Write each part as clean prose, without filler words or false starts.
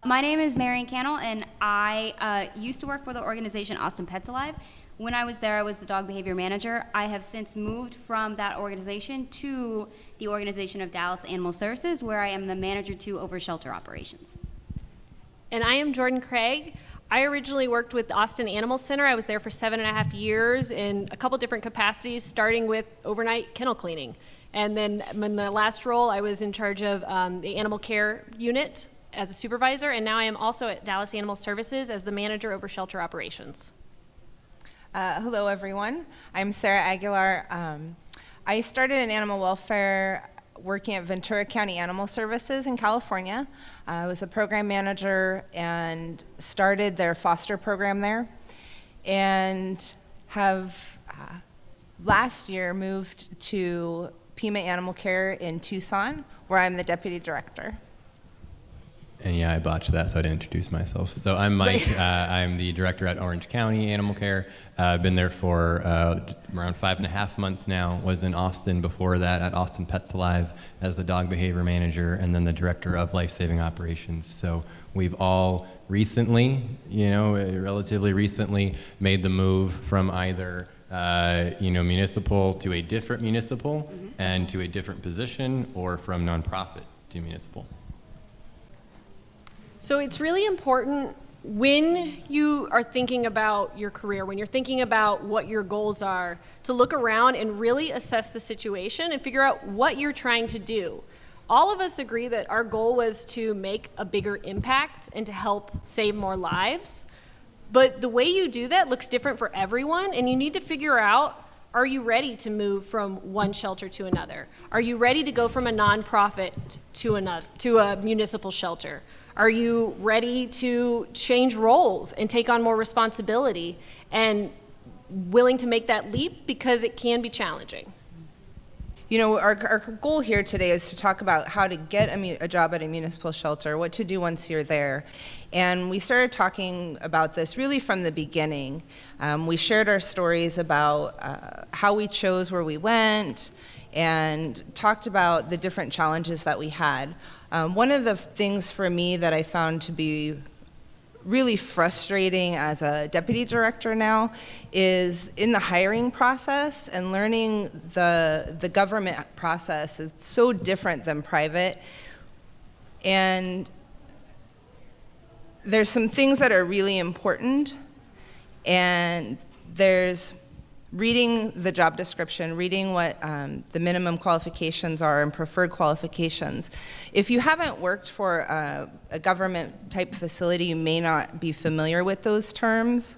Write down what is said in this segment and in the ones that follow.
My name is Marion Cannell, and I used to work for the organization Austin Pets Alive. When I was there, I was the dog behavior manager. I have since moved from that organization to the organization of Dallas Animal Services, where I am the manager to over shelter operations. And I am Jordan Craig. I originally worked with Austin Animal Center. I was there for 7.5 years in a couple different capacities, starting with overnight kennel cleaning. And then in the last role, I was in charge of the animal care unit as a supervisor, and now I am also at Dallas Animal Services as the manager over shelter operations. Hello, everyone. I'm Sarah Aguilar. I started in animal welfare working at Ventura County Animal Services in California. I was the program manager and started their foster program there, and have last year moved to Pima Animal Care in Tucson, where I'm the deputy director. And yeah, I botched that, so I didn't introduce myself. So I'm Mike. I'm the director at Orange County Animal Care. I've been there for around 5.5 months now. Was in Austin before that at Austin Pets Alive as the dog behavior manager, and then the director of life-saving operations. So we've all recently, relatively recently, made the move from either municipal to a different municipal and to a different position, or from nonprofit to municipal. So it's really important when you are thinking about your career, when you're thinking about what your goals are, to look around and really assess the situation and figure out what you're trying to do. All of us agree that our goal was to make a bigger impact and to help save more lives. But the way you do that looks different for everyone, and you need to figure out, are you ready to move from one shelter to another? Are you ready to go from a nonprofit to a municipal shelter? Are you ready to change roles and take on more responsibility and willing to make that leap, because it can be challenging? Our goal here today is to talk about how to get a job at a municipal shelter, what to do once you're there. And we started talking about this really from the beginning. We shared our stories about how we chose where we went and talked about the different challenges that we had. One of the things for me that I found to be really frustrating as a deputy director now is in the hiring process and learning the government process. It's so different than private. And there's some things that are really important, and there's reading the job description, reading what the minimum qualifications are and preferred qualifications. If you haven't worked for a government type facility, you may not be familiar with those terms.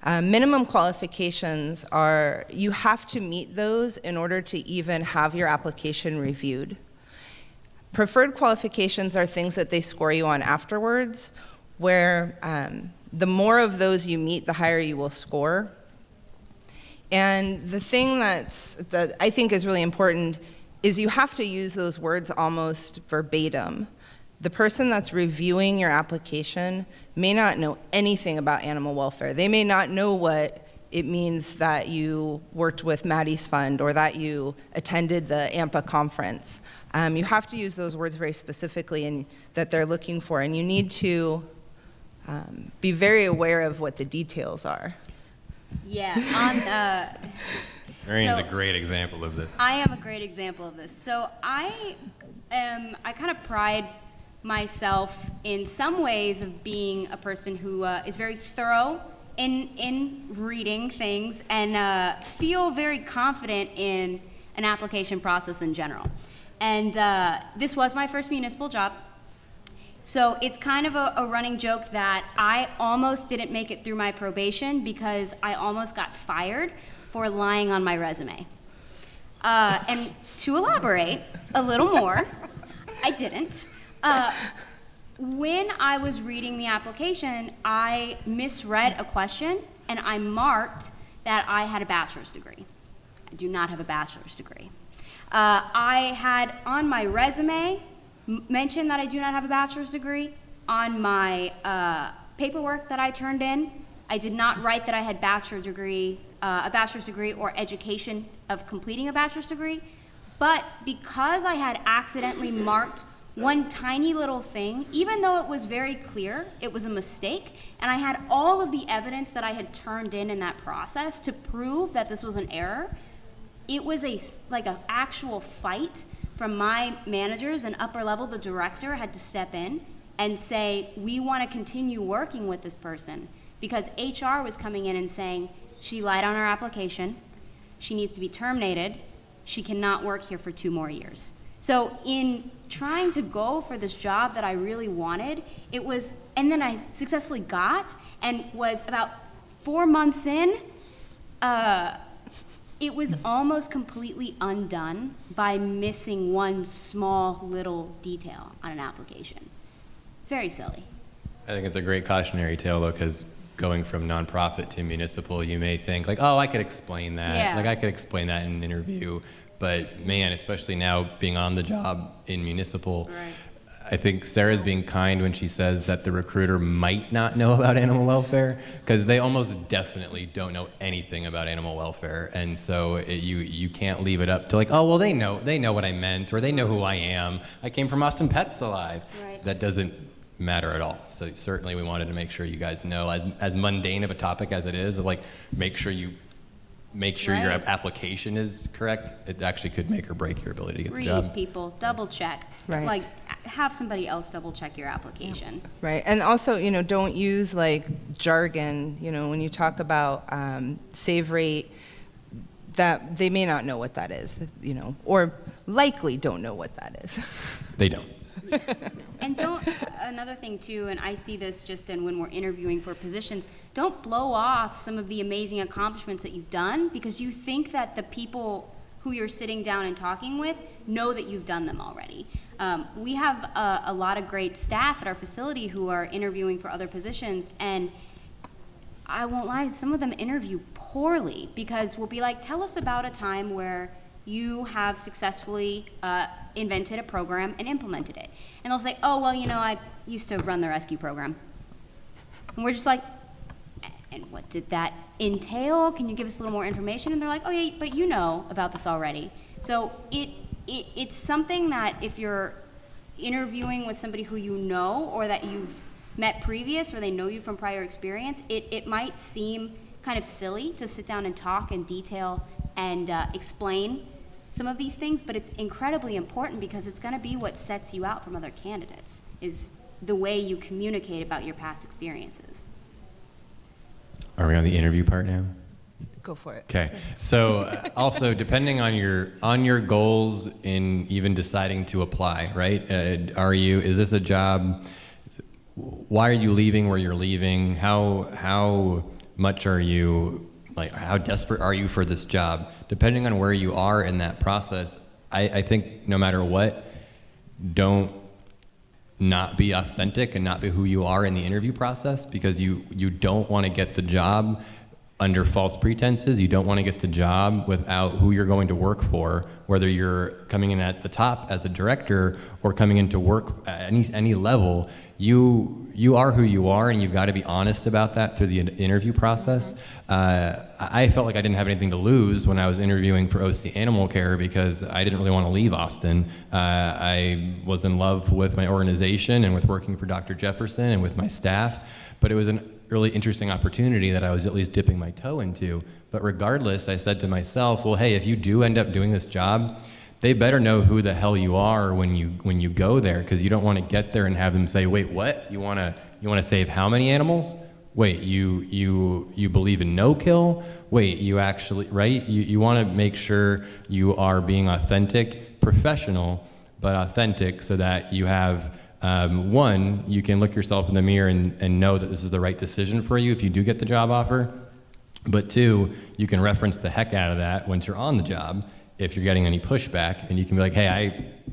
Minimum qualifications are, you have to meet those in order to even have your application reviewed. Preferred qualifications are things that they score you on afterwards, where the more of those you meet, the higher you will score. And the thing that I think is really important is you have to use those words almost verbatim. The person that's reviewing your application may not know anything about animal welfare. They may not know what it means that you worked with Maddie's fund or that you attended the AMPA conference. You have to use those words very specifically and that they're looking for, and you need to be very aware of what the details are. Yeah, Marion's a great example of this. I am a great example of this. So I kind of pride myself in some ways of being a person who is very thorough in reading things and feel very confident in an application process in general. And this was my first municipal job. So it's kind of a running joke that I almost didn't make it through my probation because I almost got fired for lying on my resume. And to elaborate a little more, I didn't. When I was reading the application, I misread a question and I marked that I had a bachelor's degree. I do not have a bachelor's degree. I had on my resume mentioned that I do not have a bachelor's degree. On my paperwork that I turned in, I did not write that I had a bachelor's degree or education of completing a bachelor's degree. But because I had accidentally marked one tiny little thing, even though it was very clear it was a mistake, and I had all of the evidence that I had turned in that process to prove that this was an error, it was like an actual fight from my managers and upper level. The director had to step in and say, we want to continue working with this person, because HR was coming in and saying, she lied on her application, she needs to be terminated, she cannot work here for 2 more years. So in trying to go for this job that I really wanted, it was, and then I successfully got, and was about 4 months in, it was almost completely undone by missing one small little detail on an application. It's very silly. I think it's a great cautionary tale, though, because going from nonprofit to municipal, you may think like, oh, I could explain that. Yeah. Like I could explain that in an interview. But man, especially now being on the job in municipal, Right. I think Sarah's being kind when she says that the recruiter might not know about animal welfare, because they almost definitely don't know anything about animal welfare. And so you can't leave it up to like, oh, well, they know what I meant, or they know who I am. I came from Austin Pets Alive. Right. That doesn't matter at all. So certainly we wanted to make sure you guys know, as mundane of a topic as it is, of like make sure your Right. application is correct. It actually could make or break your ability to get the Read, job. people, double check. Right. Like, have somebody else double check your application. Right, and also, don't use like jargon, when you talk about save rate, that they may not know what that is, or likely don't know what that is. They don't. And another thing too, and I see this just in when we're interviewing for positions, don't blow off some of the amazing accomplishments that you've done because you think that the people who you're sitting down and talking with know that you've done them already. We have a lot of great staff at our facility who are interviewing for other positions, and I won't lie, some of them interview poorly because we'll be like, tell us about a time where you have successfully invented a program and implemented it. And they'll say, oh, well, I used to run the rescue program. And we're just like, and what did that entail? Can you give us a little more information? And they're like, oh, yeah, but you know about this already. So it's something that if you're interviewing with somebody who you know or that you've met previous or they know you from prior experience, it might seem kind of silly to sit down and talk in detail and explain some of these things, but it's incredibly important because it's going to be what sets you out from other candidates, is the way you communicate about your past experiences. Are we on the interview part now? Go for it. Okay. So also depending on your goals in even deciding to apply, right? Is this a job? Why are you leaving where you're leaving? How much are you, like, how desperate are you for this job? Depending on where you are in that process, I think no matter what, don't not be authentic and not be who you are in the interview process, because you don't want to get the job under false pretenses. You don't want to get the job without who you're going to work for, whether you're coming in at the top as a director or coming into work at any level. You are who you are, and you've got to be honest about that through the interview process. I felt like I didn't have anything to lose when I was interviewing for OC Animal Care because I didn't really want to leave Austin. I was in love with my organization and with working for Dr. Jefferson and with my staff, but it was a really interesting opportunity that I was at least dipping my toe into. But regardless, I said to myself, well, hey, if you do end up doing this job, they better know who the hell you are when you go there, because you don't want to get there and have them say, wait, what? You want to save how many animals? Wait, you believe in no kill? Wait, you actually, right? You want to make sure you are being authentic, professional, but authentic, so that you have one, you can look yourself in the mirror and know that this is the right decision for you if you do get the job offer. But two, you can reference the heck out of that once you're on the job if you're getting any pushback, and you can be like, hey,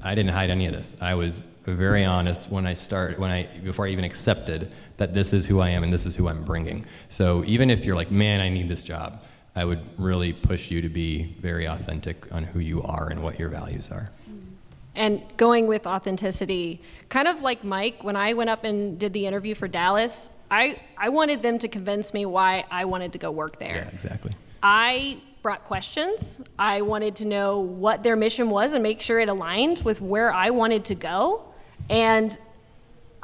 I didn't hide any of this. I was very honest before I even accepted that this is who I am and this is who I'm bringing. So even if you're like, man, I need this job, I would really push you to be very authentic on who you are and what your values are. And going with authenticity, kind of like Mike, when I went up and did the interview for Dallas, I wanted them to convince me why I wanted to go work there. Yeah, exactly. I brought questions. I wanted to know what their mission was and make sure it aligned with where I wanted to go. And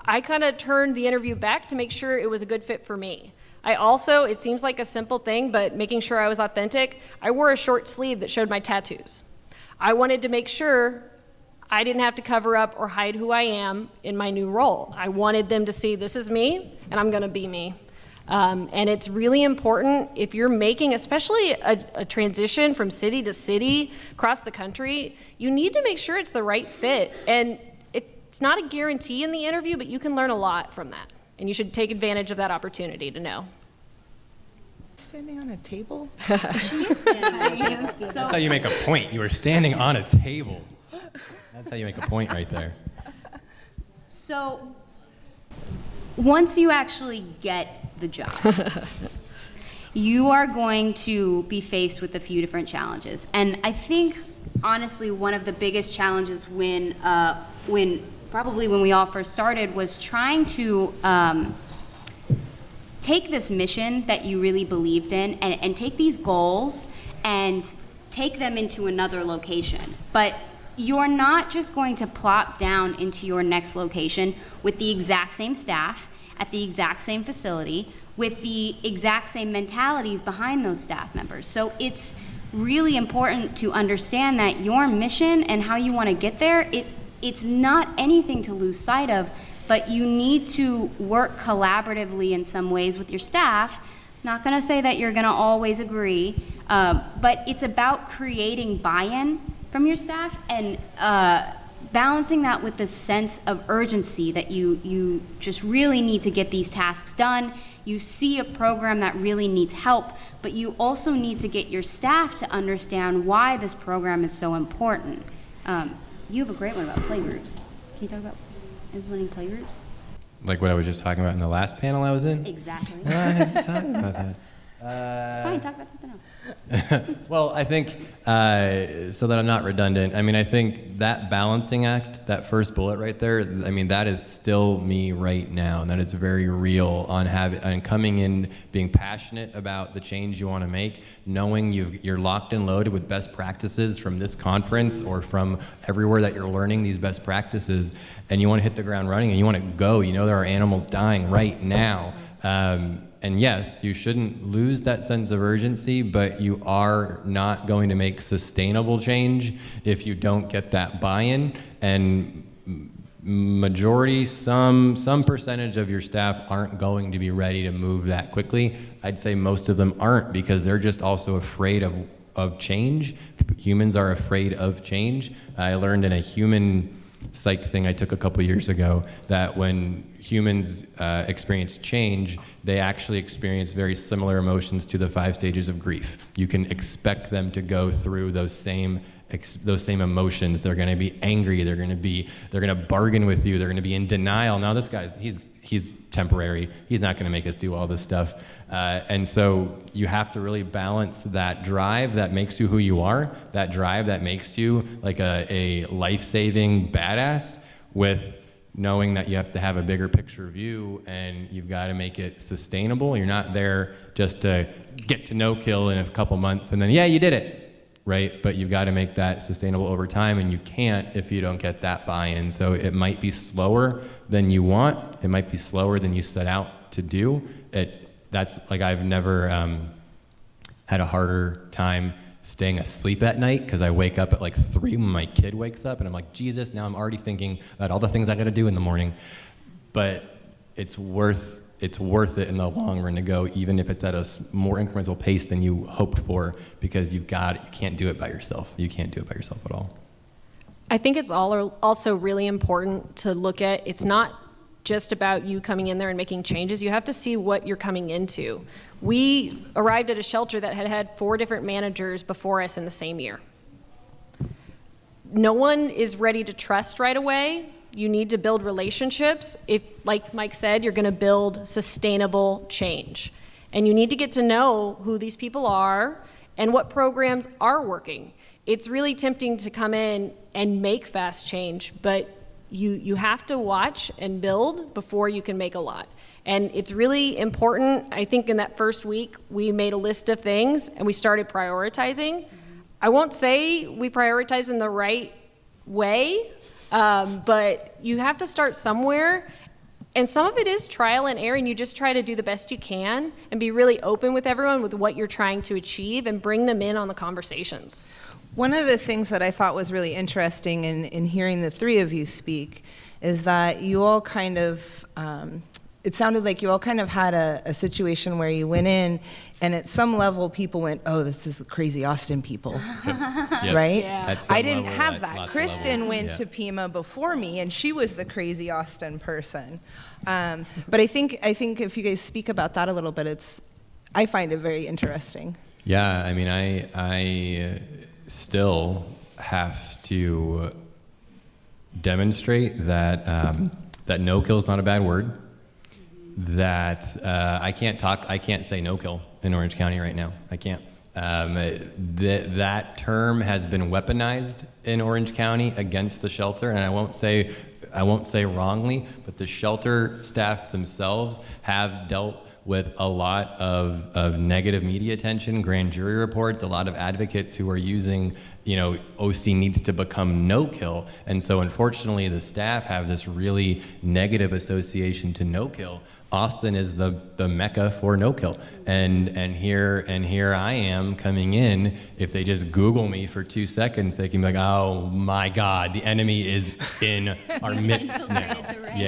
I kind of turned the interview back to make sure it was a good fit for me. I also, it seems like a simple thing, but making sure I was authentic, I wore a short sleeve that showed my tattoos. I wanted to make sure I didn't have to cover up or hide who I am in my new role. I wanted them to see this is me, and I'm gonna be me. And it's really important if you're making, especially a transition from city to city across the country, you need to make sure it's the right fit. And it's not a guarantee in the interview, but you can learn a lot from that. And you should take advantage of that opportunity to know. Standing on a table? She is standing on a table. That's how you make a point. You were standing on a table. That's how you make a point right there. So, once you actually get the job, you are going to be faced with a few different challenges. And I think, honestly, one of the biggest challenges when we all first started was trying to take this mission that you really believed in and take these goals and take them into another location. But you're not just going to plop down into your next location with the exact same staff, at the exact same facility, with the exact same mentalities behind those staff members. So it's really important to understand that your mission and how you want to get there, it's not anything to lose sight of, but you need to work collaboratively in some ways with your staff. Not going to say that you're going to always agree, but it's about creating buy-in from your staff and balancing that with the sense of urgency that you just really need to get these tasks done. You see a program that really needs help, but you also need to get your staff to understand why this program is so important. You have a great one about playgroups. Can you talk about implementing playgroups? Like what I was just talking about in the last panel I was in? Exactly. Let's talk about that. Fine, talk about something else. Well, I think, so that I'm not redundant, I mean, I think that balancing act, that first bullet right there, I mean, that is still me right now. And that is very real on coming in, being passionate about the change you want to make, knowing you're locked and loaded with best practices from this conference or from everywhere that you're learning these best practices, and you want to hit the ground running and you want to go. You know there are animals dying right now. And yes, you shouldn't lose that sense of urgency, but you are not going to make sustainable change if you don't get that buy-in. And majority, some percentage of your staff aren't going to be ready to move that quickly. I'd say most of them aren't because they're just also afraid of change. Humans are afraid of change. I learned in a human psych thing I took a couple years ago that when humans experience change, they actually experience very similar emotions to the 5 stages of grief. You can expect them to go through those same emotions. They're going to be angry. They're going to bargain with you. They're going to be in denial. Now this guy's he's temporary. He's not going to make us do all this stuff. And so you have to really balance that drive that makes you who you are, that drive that makes you like a life-saving badass, with knowing that you have to have a bigger picture view and you've got to make it sustainable. You're not there just to get to no kill in a couple months and then, yeah, you did it, right? But you've got to make that sustainable over time, and you can't if you don't get that buy-in. So it might be slower than you want. It might be slower than you set out to do. That's like, I've never had a harder time staying asleep at night because I wake up at like 3 when my kid wakes up and I'm like, Jesus, now I'm already thinking about all the things I got to do in the morning. But it's worth it in the long run to go, even if it's at a more incremental pace than you hoped for, because you can't do it by yourself. You can't do it by yourself at all. I think it's also really important to look at, it's not just about you coming in there and making changes. You have to see what you're coming into. We arrived at a shelter that had 4 different managers before us in the same year. No one is ready to trust right away. You need to build relationships. If, like Mike said, you're going to build sustainable change. And you need to get to know who these people are and what programs are working. It's really tempting to come in and make fast change, but you have to watch and build before you can make a lot. And it's really important. I think in that first week, we made a list of things and we started prioritizing. I won't say we prioritize in the right way, But you have to start somewhere. And some of it is trial and error, and you just try to do the best you can and be really open with everyone with what you're trying to achieve and bring them in on the conversations. One of the things that I thought was really interesting in hearing the three of you speak is that you all kind of, it sounded like you all kind of had a situation where you went in and at some level people went, oh, this is the crazy Austin people, Yep. right? Yeah. At some I didn't level, have at that. lots of Kristen levels. went Yeah. to Pima before me, and she was the crazy Austin person. But I think if you guys speak about that a little bit, I find it very interesting. Yeah, I mean, I still have to demonstrate that that no kill is not a bad word. That I can't say no kill in Orange County right now. I can't. That term has been weaponized in Orange County against the shelter, and I won't say wrongly, but the shelter staff themselves have dealt with a lot of negative media attention, grand jury reports, a lot of advocates who are using, OC needs to become no kill. And so unfortunately the staff have this really negative association to no kill. Austin is the mecca for no kill. And here I am coming in. If they just Google me for 2 seconds, they can be like, oh my God, the enemy is in our midst now. infiltrated the ranks.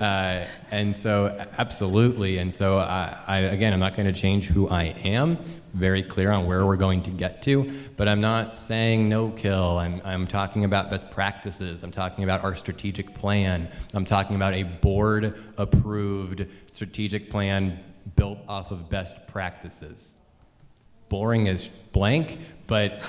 Yeah. And so absolutely. And so again, I'm not going to change who I am. Very clear on where we're going to get to, but I'm not saying no kill. I'm talking about best practices. I'm talking about our strategic plan. I'm talking about a board approved strategic plan built off of best practices. Boring as blank, but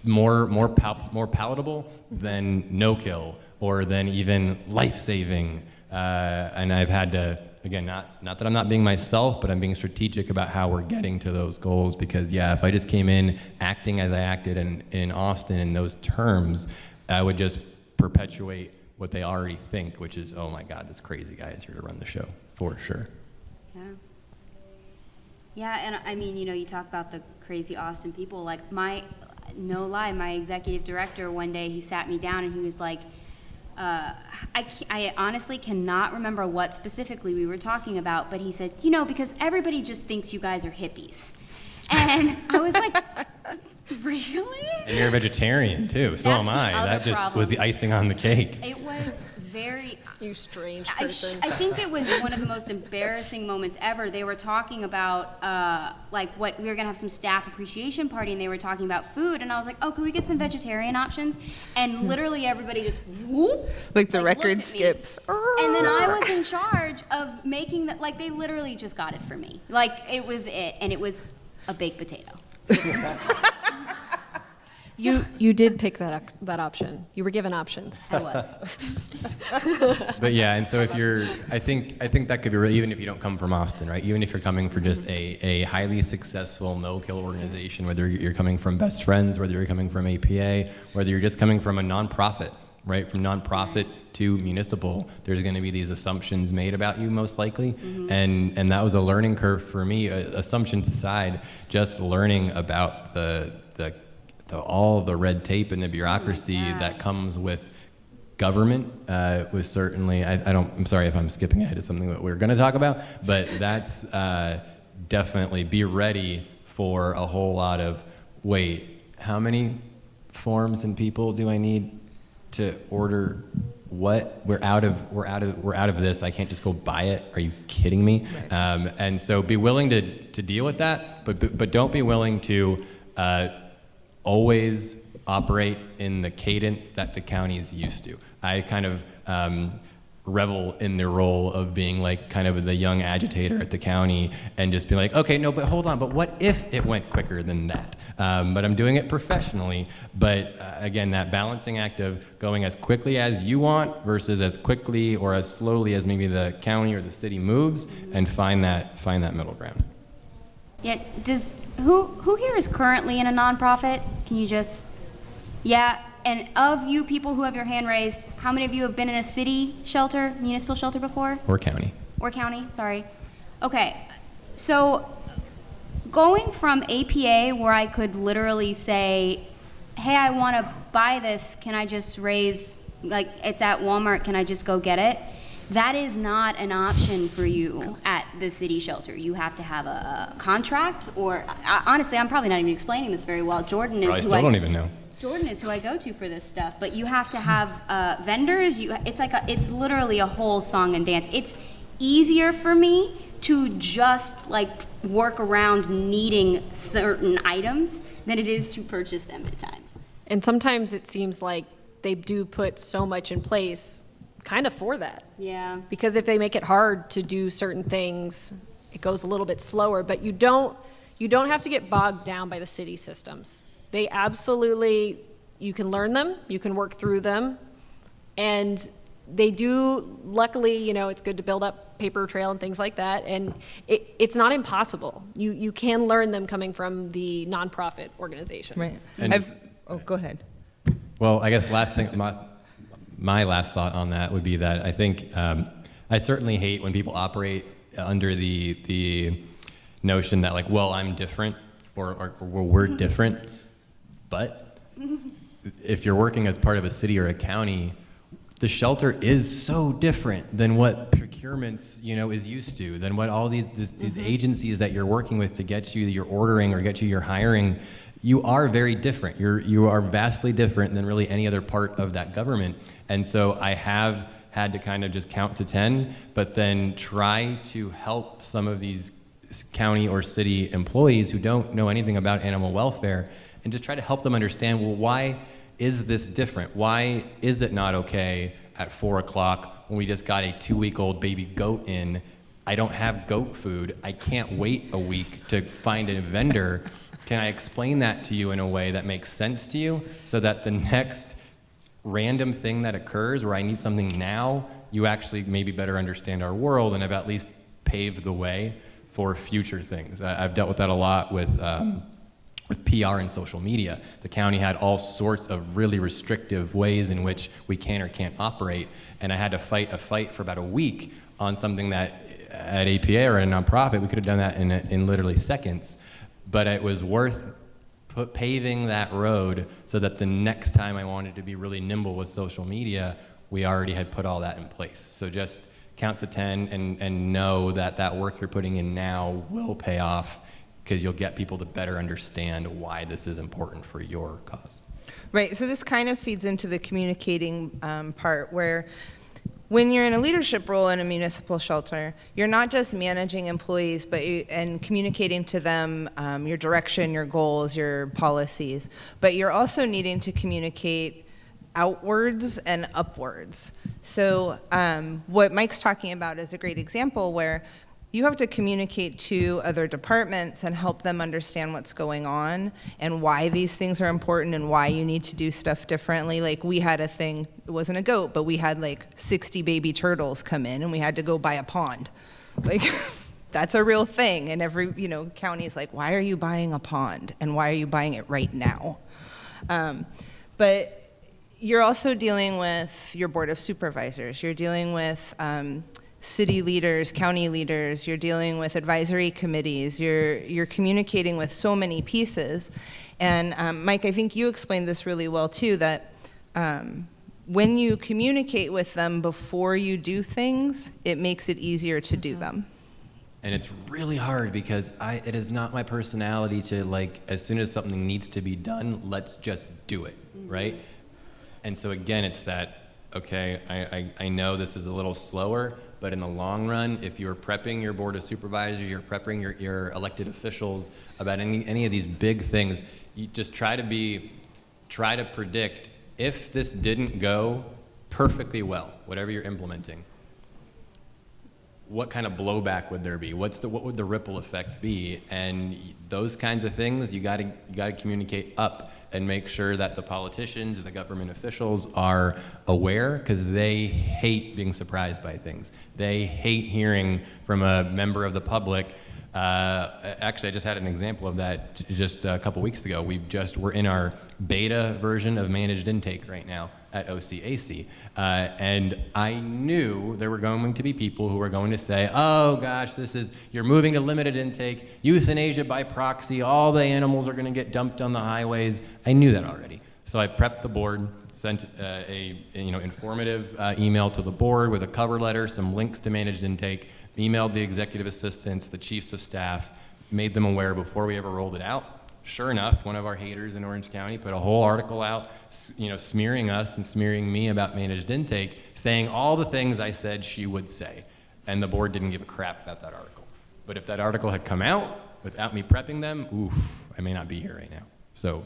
more palatable than no kill or than even life-saving. And I've had to, again, not that I'm not being myself, but I'm being strategic about how we're getting to those goals, because if I just came in acting as I acted in Austin in those terms, I would just perpetuate what they already think, which is, oh my God, this crazy guy is here to run the show, for sure. Yeah. Yeah, and I mean, you talk about the crazy Austin people. Like no lie, my executive director one day, he sat me down and he was like, I honestly cannot remember what specifically we were talking about, but he said, because everybody just thinks you guys are hippies. And I was like, really? And you're a vegetarian too, so That's am the I. other That just problem. was the icing on the cake. It was very... You strange I person. think it was one of the most embarrassing moments ever. They were talking about, what we were going to have some staff appreciation party, and they were talking about food, and I was like, oh, can we get some vegetarian options? And literally everybody just, whoop, Like the looked record at me. skips. And then I was in charge of making that, they literally just got it for me. It was it, and it was a baked potato. You did pick that option. You were given options. I was. But yeah, and so if you're, I think that could be real, even if you don't come from Austin, right? Even if you're coming for just a highly successful no-kill organization, whether you're coming from Best Friends, whether you're coming from APA, whether you're just coming from a nonprofit, right? From nonprofit to municipal, there's going to be these assumptions made about you, most likely, and that was a learning curve for me. Assumptions aside, just learning about all the red tape and the bureaucracy that comes with government was certainly, I'm sorry if I'm skipping ahead to something that we're going to talk about, but that's definitely be ready for a whole lot of, wait, how many forms and people do I need to order what? We're out of this. I can't just go buy it. Are you kidding me? Right. And so be willing to deal with that, but don't be willing to always operate in the cadence that the county is used to. I kind of revel in the role of being kind of the young agitator at the county and just be like, okay, no, but hold on, but what if it went quicker than that? But I'm doing it professionally. But again, that balancing act of going as quickly as you want versus as quickly or as slowly as maybe the county or the city moves, and find that middle ground. Yeah, who here is currently in a nonprofit? Can you just, and of you people who have your hand raised, how many of you have been in a city shelter, municipal shelter before? Or county. Or county, sorry. Okay, so going from APA, where I could literally say, hey, I want to buy this, can I just raise like it's at Walmart, can I just go get it? That is not an option for you at the city shelter. You have to have a contract, or honestly, I'm probably not even explaining this very well. Jordan is I still don't even know. Jordan is who I go to for this stuff, but you have to have vendors. It's literally a whole song and dance. It's easier for me to just like work around needing certain items than it is to purchase them at times. And sometimes it seems like they do put so much in place kind of for that. Yeah. Because if they make it hard to do certain things, it goes a little bit slower, but you don't have to get bogged down by the city systems. They absolutely, you can learn them, you can work through them, and they do, luckily, you know, it's good to build up paper trail and things like that, and it's not impossible. You can learn them coming from the nonprofit organization. Right. And Go ahead. Well, I guess my last thought on that would be that I think I certainly hate when people operate under the notion that like, well, I'm different or well, we're different. But if you're working as part of a city or a county, the shelter is so different than what procurements, you know, is used to, than what all these agencies that you're working with to get you your ordering or get you your hiring. You are very different. You are vastly different than really any other part of that government. And so I have had to kind of just count to 10, but then try to help some of these county or city employees who don't know anything about animal welfare, and just try to help them understand, well, why is this different? Why is it not okay at 4 o'clock when we just got a 2-week-old baby goat in? I don't have goat food. I can't wait a week to find a vendor. Can I explain that to you in a way that makes sense to you so that the next random thing that occurs where I need something now, you actually maybe better understand our world and have at least paved the way for future things. I've dealt with that a lot with PR and social media. The county had all sorts of really restrictive ways in which we can or can't operate, and I had to fight a fight for about a week on something that at APA or a nonprofit, we could have done that in literally seconds, but it was worth paving that road so that the next time I wanted to be really nimble with social media, we already had put all that in place. So just count to 10 and know that that work you're putting in now will pay off, because you'll get people to better understand why this is important for your cause. Right, so this kind of feeds into the communicating part, where when you're in a leadership role in a municipal shelter, you're not just managing employees and communicating to them your direction, your goals, your policies, but you're also needing to communicate outwards and upwards. So what Mike's talking about is a great example where you have to communicate to other departments and help them understand what's going on and why these things are important and why you need to do stuff differently. Like, we had a thing, it wasn't a goat, but we had like 60 baby turtles come in and we had to go buy a pond. Like, that's a real thing. And every, county is like, why are you buying a pond? And why are you buying it right now? But you're also dealing with your board of supervisors. You're dealing with city leaders, county leaders, you're dealing with advisory committees, you're communicating with so many pieces. And Mike, I think you explained this really well too, that when you communicate with them before you do things, it makes it easier to do them. And it's really hard because it is not my personality to, like, as soon as something needs to be done, let's just do it, right? And so again, it's that, okay, I know this is a little slower, but in the long run, if you're prepping your board of supervisors, you're prepping your elected officials about any of these big things, you just try to predict, if this didn't go perfectly well, whatever you're implementing, what kind of blowback would there be? What would the ripple effect be? And those kinds of things, you gotta communicate up and make sure that the politicians and the government officials are aware, because they hate being surprised by things. They hate hearing from a member of the public. Actually, I just had an example of that just a couple weeks ago. We're in our beta version of managed intake right now at OCAC. And I knew there were going to be people who were going to say, oh gosh, you're moving to limited intake, euthanasia by proxy, all the animals are gonna get dumped on the highways. I knew that already. So I prepped the board sent a informative email to the board with a cover letter, some links to managed intake, emailed the executive assistants, the chiefs of staff, made them aware before we ever rolled it out. Sure enough, one of our haters in Orange County put a whole article out, smearing us and smearing me about managed intake, saying all the things I said she would say. And the board didn't give a crap about that article. But if that article had come out without me prepping them, oof, I may not be here right now. So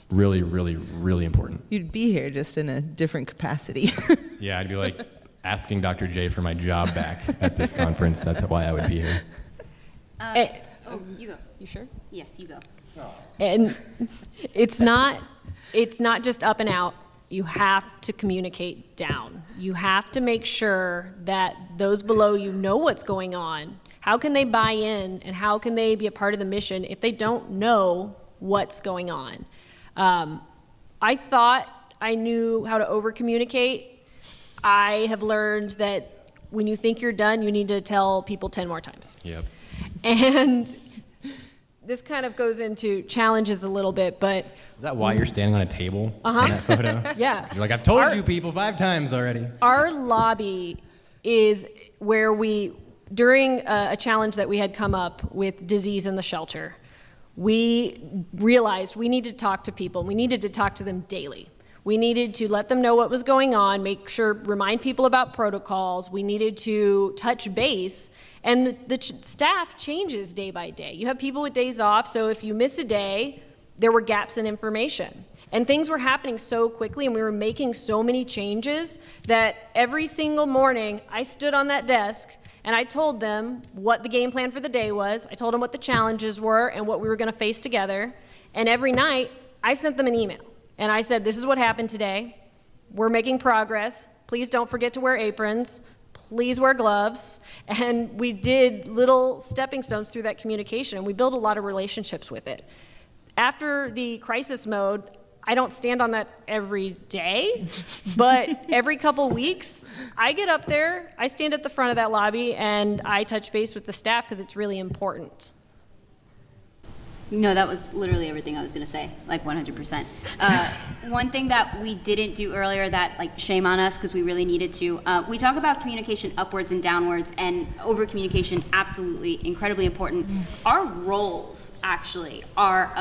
really, really, really important. You'd be here just in a different capacity. Yeah, I'd be like asking Dr. J for my job back at this conference. That's why I would be here. Oh, you go. You sure? Yes, you go. And it's not just up and out. You have to communicate down. You have to make sure that those below you know what's going on. How can they buy in, and how can they be a part of the mission if they don't know what's going on? I thought I knew how to over-communicate. I have learned that when you think you're done, you need to tell people 10 more times. Yep. And this kind of goes into challenges a little bit, but Is that why you're standing on a table in that photo? yeah. You're like, I've told you people 5 times already. Our lobby is where we, during a challenge that we had come up with disease in the shelter, we realized we needed to talk to people. We needed to talk to them daily. We needed to let them know what was going on, remind people about protocols. We needed to touch base. And the staff changes day by day. You have people with days off, so if you miss a day, there were gaps in information. And things were happening so quickly, and we were making so many changes that every single morning I stood on that desk and I told them what the game plan for the day was. I told them what the challenges were and what we were going to face together. And every night I sent them an email. And I said, this is what happened today. We're making progress. Please don't forget to wear aprons. Please wear gloves. And we did little stepping stones through that communication, and we built a lot of relationships with it. After the crisis mode, I don't stand on that every day, but every couple weeks, I get up there, I stand at the front of that lobby, and I touch base with the staff because it's really important. No, that was literally everything I was going to say, like 100%. One thing that we didn't do earlier that, like, shame on us because we really needed to, we talk about communication upwards and downwards, and over-communication, absolutely, incredibly important. Our roles, actually, are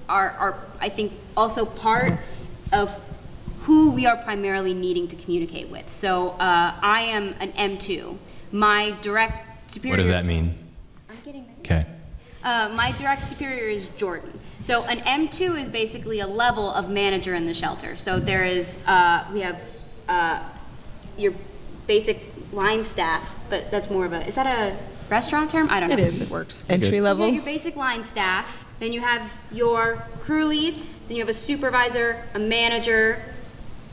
I think, also part of who we are primarily needing to communicate with. So I am an M2. My direct superior... What does that mean? I'm getting there. Okay. My direct superior is Jordan. So an M2 is basically a level of manager in the shelter. So there is, we have your basic line staff, but that's more of a, is that a restaurant term? I don't know. It is, it works. Entry level? You have your basic line staff, then you have your crew leads, then you have a supervisor, a manager,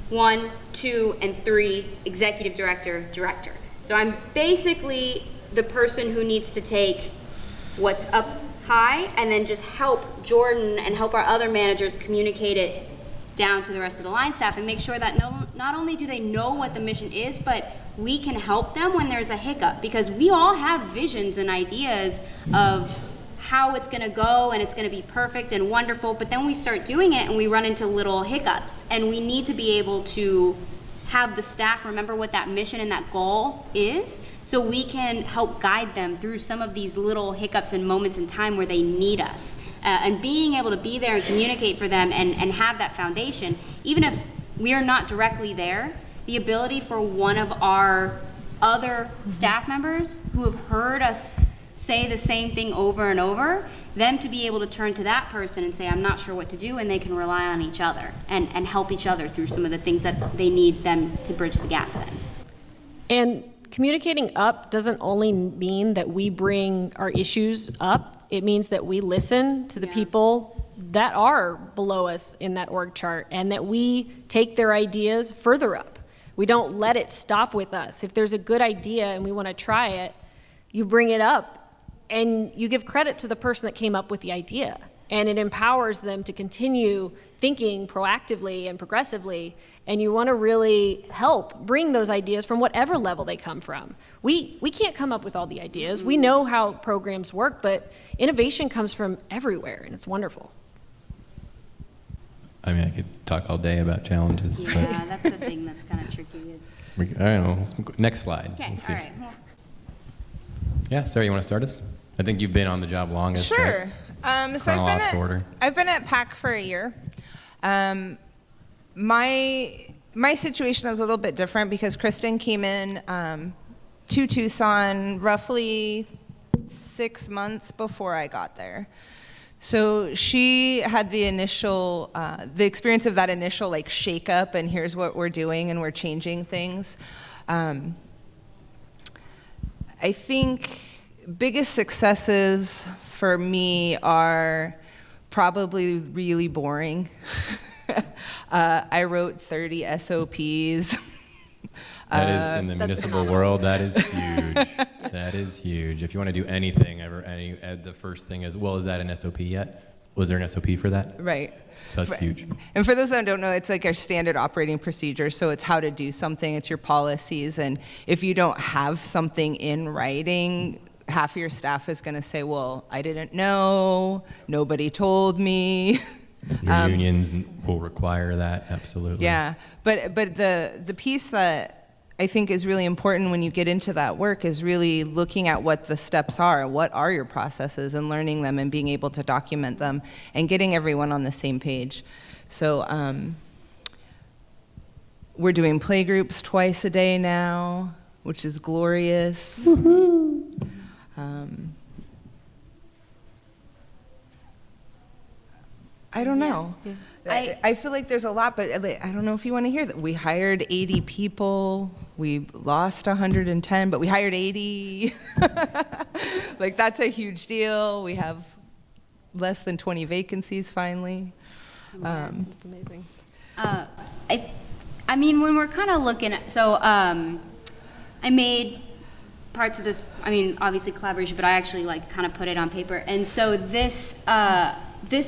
1, 2, and 3, executive director, director. So I'm basically the person who needs to take what's up high and then just help Jordan and help our other managers communicate it down to the rest of the line staff and make sure that not only do they know what the mission is, but we can help them when there's a hiccup, because we all have visions and ideas of how it's going to go and it's going to be perfect and wonderful, but then we start doing it and we run into little hiccups, and we need to be able to have the staff remember what that mission and that goal is, so we can help guide them through some of these little hiccups and moments in time where they need us. And being able to be there and communicate for them and have that foundation, even if we are not directly there, the ability for one of our other staff members who have heard us say the same thing over and over, them to be able to turn to that person and say, I'm not sure what to do, and they can rely on each other and help each other through some of the things that they need them to bridge the gaps in. And communicating up doesn't only mean that we bring our issues up, it means that we listen to the people that are below us in that org chart, and that we take their ideas further up. We don't let it stop with us. If there's a good idea and we want to try it, you bring it up and you give credit to the person that came up with the idea, and it empowers them to continue thinking proactively and progressively, and you want to really help bring those ideas from whatever level they come from. We can't come up with all the ideas. We know how programs work, but innovation comes from everywhere, and it's wonderful. I mean, I could talk all day about challenges, Yeah, that's the thing that's kind of tricky. Is but I don't know. Next slide. okay, We'll see. all right. Well, Yeah, Sarah, you want to start us? I think you've been on the job longest. Sure. Right? So Chronological order. I've been at PAC for a year. My situation is a little bit different because Kristen came in to Tucson roughly 6 months before I got there. So she had the initial, the experience of that initial like shake up and here's what we're doing and we're changing things. I think biggest successes for me are probably really boring. I wrote 30 SOPs. That is, in the That's municipal world, that is huge. That is huge. If you want to do anything ever, the first thing is, well, is that an SOP yet? Was there an SOP for that? Right. So that's huge. And for those that don't know, it's like our standard operating procedure. So it's how to do something, it's your policies. And if you don't have something in writing, half of your staff is going to say, well, I didn't know, nobody told me. Your unions will require that, absolutely. Yeah, but the piece that I think is really important when you get into that work is really looking at what the steps are, what are your processes, and learning them and being able to document them and getting everyone on the same page. So we're doing play groups twice a day now, which is glorious. I don't know. Yeah. I feel like there's a lot, but I don't know if you want to hear that. We hired 80 people. We lost 110, but we hired 80. Like, that's a huge deal. We have less than 20 vacancies finally. That's amazing. I mean, when we're kind of looking at, so I made parts of this, I mean, obviously collaboration, but I actually like kind of put it on paper. And so this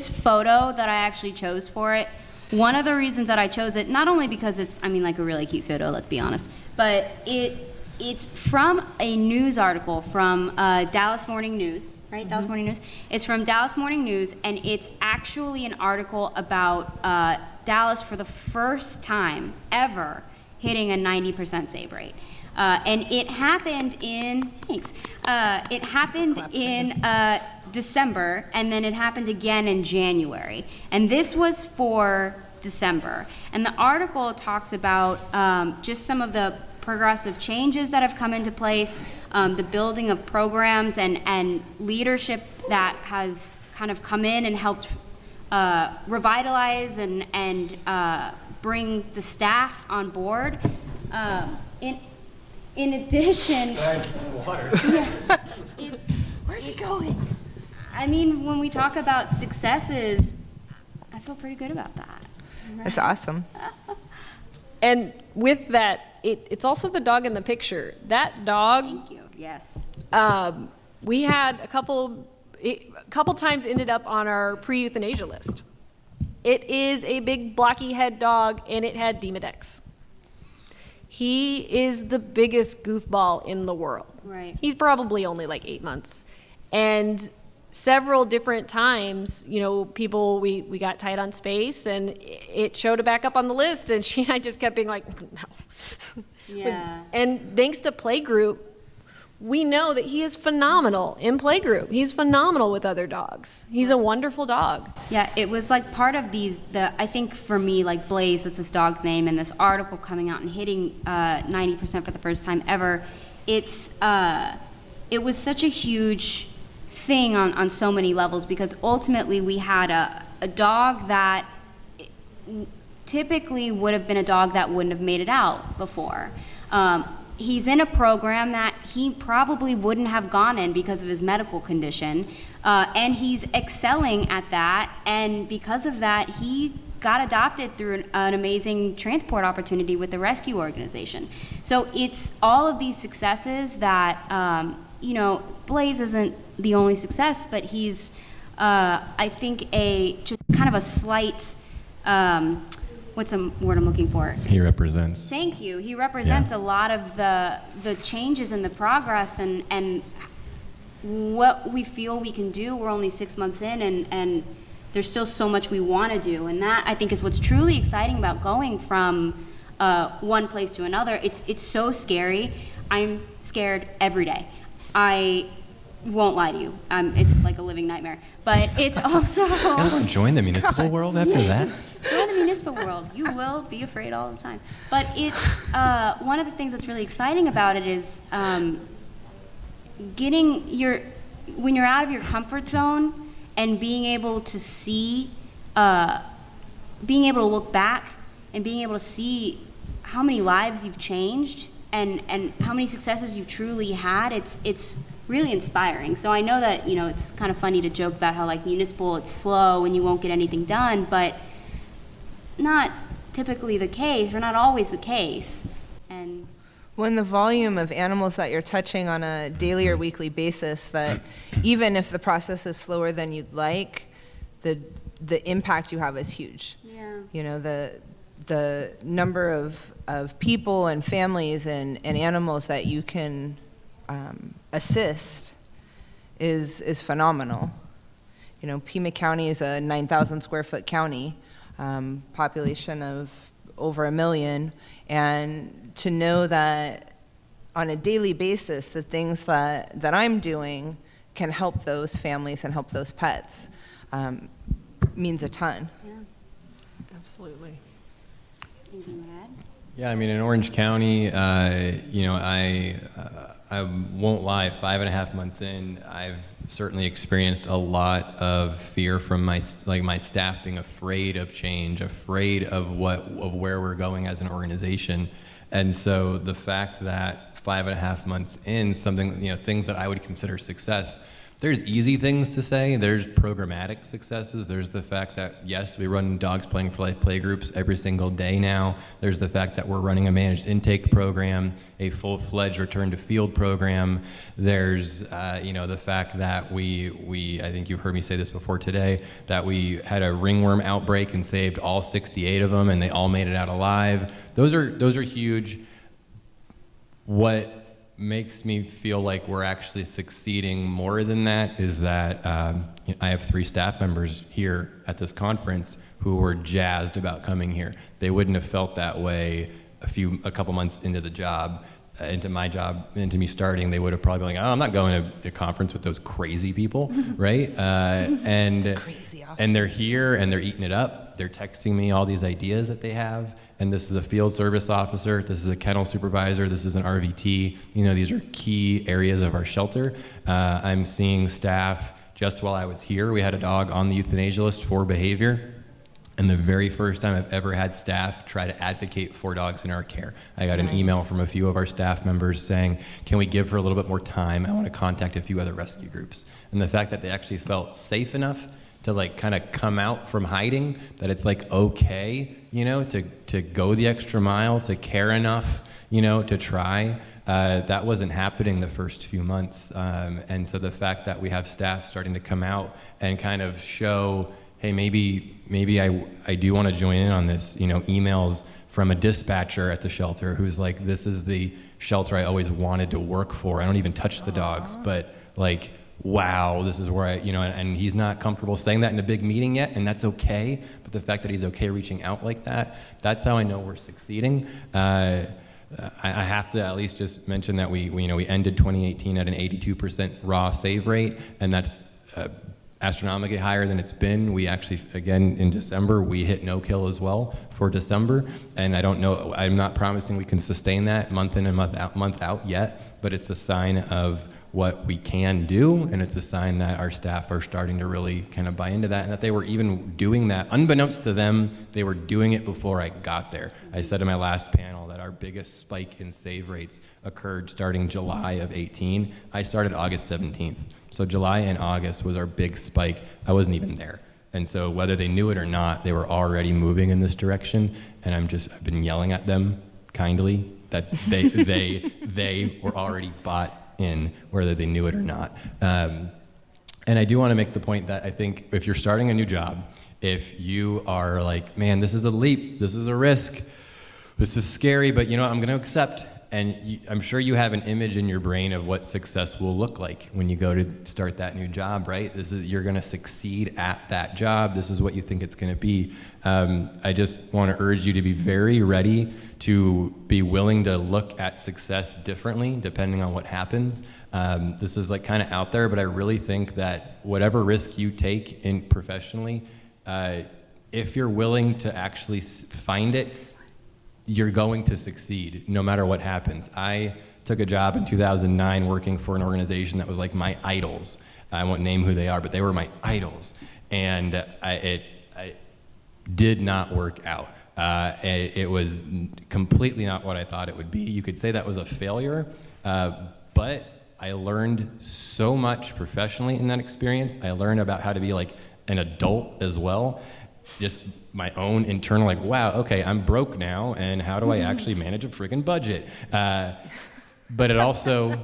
photo that I actually chose for it, one of the reasons that I chose it, not only because it's, I mean, like a really cute photo, let's be honest, but it's from a news article from Dallas Morning News, right? Mm-hmm. Dallas Morning News. It's from Dallas Morning News, and it's actually an article about Dallas for the first time ever hitting a 90% save rate. And it happened in, it happened in December, and then it happened again in January. And this was for December. And the article talks about just some of the progressive changes that have come into place, the building of programs and leadership that has kind of come in and helped revitalize and bring the staff on board. In addition, Where's he going? I mean, when we talk about successes, I feel pretty good about that. That's awesome. And with that, it's also the dog in the picture. That dog, Thank you. Yes. we had a couple times ended up on our pre-euthanasia list. It is a big blocky head dog, and it had Demodex. He is the biggest goofball in the world. Right. He's probably only like 8 months. And several different times, you know, we got tight on space, and it showed it back up on the list, and she and I just kept being like, no. Yeah. And thanks to Playgroup, we know that he is phenomenal in Playgroup. He's phenomenal with other dogs. He's a wonderful dog. Yeah, it was like part of I think for me, like Blaze, that's this dog's name, and this article coming out and hitting 90% for the first time ever, it was such a huge thing on so many levels, because ultimately we had a dog that typically would have been a dog that wouldn't have made it out before. He's in a program that he probably wouldn't have gone in because of his medical condition, and he's excelling at that, and because of that, he got adopted through an amazing transport opportunity with the rescue organization. So it's all of these successes that, you know, Blaze isn't the only success, but he's, I think, just kind of a slight, what's a word I'm looking for? He represents. Thank you. He represents a lot of the changes and the progress and what we feel we can do. We're only 6 months in, and there's still so much we want to do. And that, I think, is what's truly exciting about going from one place to another. It's so scary. I'm scared every day. I won't lie to you. It's like a living nightmare. But it's also... Everyone join the municipal world after that? Join the municipal world. You will be afraid all the time. But it's one of the things that's really exciting about it is when you're out of your comfort zone and being able to see, being able to look back and being able to see how many lives you've changed and how many successes you've truly had. It's really inspiring. So I know that, it's kind of funny to joke about how like municipal, it's slow and you won't get anything done, but it's not typically the case, or not always the case. And when the volume of animals that you're touching on a daily or weekly basis, that even if the process is slower than you'd like, the impact you have is huge. yeah. The number of people and families and animals that you can assist is phenomenal. Pima County is a 9,000 square foot county, population of over 1 million, and to know that on a daily basis, the things that I'm doing can help those families and help those pets means a ton. Yeah. Absolutely. Anything to add? Yeah, I mean, in Orange County, I won't lie, 5.5 months in, I've certainly experienced a lot of fear from my staff being afraid of change, afraid of where we're going as an organization. And so the fact that 5.5 months in, things that I would consider success, there's easy things to say. There's programmatic successes. There's the fact that, yes, we run Dogs Playing for Life play groups every single day now. There's the fact that we're running a managed intake program, a full-fledged return to field program. There's, the fact that we, I think you've heard me say this before today, that we had a ringworm outbreak and saved all 68 of them, and they all made it out alive. Those are huge. What makes me feel like we're actually succeeding more than that is that I have 3 staff members here at this conference who were jazzed about coming here. They wouldn't have felt that way a couple months into the job, into my job, into me starting. They would have probably been like, oh, I'm not going to a conference with those crazy people, right? And they're here and they're eating it up. They're texting me all these ideas that they have. And this is a field service officer, this is a kennel supervisor, this is an RVT. These are key areas of our shelter. I'm seeing staff, just while I was here, we had a dog on the euthanasia list for behavior. And the very first time I've ever had staff try to advocate for dogs in our care. I got an email from a few of our staff members saying, can we give her a little bit more time? I want to contact a few other rescue groups. And the fact that they actually felt safe enough to kind of come out from hiding, that it's okay, to go the extra mile, to care enough, to try. That wasn't happening the first few months. And so the fact that we have staff starting to come out and kind of show, hey, maybe I do want to join in on this, emails from a dispatcher at the shelter who's like, this is the shelter I always wanted to work for. I don't even touch the dogs, but wow, this is where and he's not comfortable saying that in a big meeting yet, and that's okay, but the fact that he's okay reaching out like that, that's how I know we're succeeding. I have to at least just mention that we ended 2018 at an 82% raw save rate, and that's astronomically higher than it's been. We actually, again, in December, we hit no kill as well for December, and I don't know, I'm not promising we can sustain that month in and month out yet, but it's a sign of what we can do, and it's a sign that our staff are starting to really kind of buy into that, and that they were even doing that. Unbeknownst to them, they were doing it before I got there. I said in my last panel that our biggest spike in save rates occurred starting July of 18. I started August 17th. So July and August was our big spike. I wasn't even there. And so whether they knew it or not, they were already moving in this direction, and I've been yelling at them kindly that they were already bought in, whether they knew it or not. And I do want to make the point that I think if you're starting a new job, if you are like, man, this is a leap, this is a risk, this is scary, but I'm going to accept, I'm sure you have an image in your brain of what success will look like when you go to start that new job, right? You're going to succeed at that job. This is what you think it's going to be. I just want to urge you to be very ready to be willing to look at success differently depending on what happens. This is like kind of out there, but I really think that whatever risk you take in professionally, if you're willing to actually find it, you're going to succeed no matter what happens. I took a job in 2009 working for an organization that was like my idols. I won't name who they are, but they were my idols. And it did not work out. It was completely not what I thought it would be. You could say that was a failure, but I learned so much professionally in that experience. I learned about how to be like an adult as well. Just my own internal, like, wow, okay, I'm broke now, and how do I actually manage a freaking budget? But it also,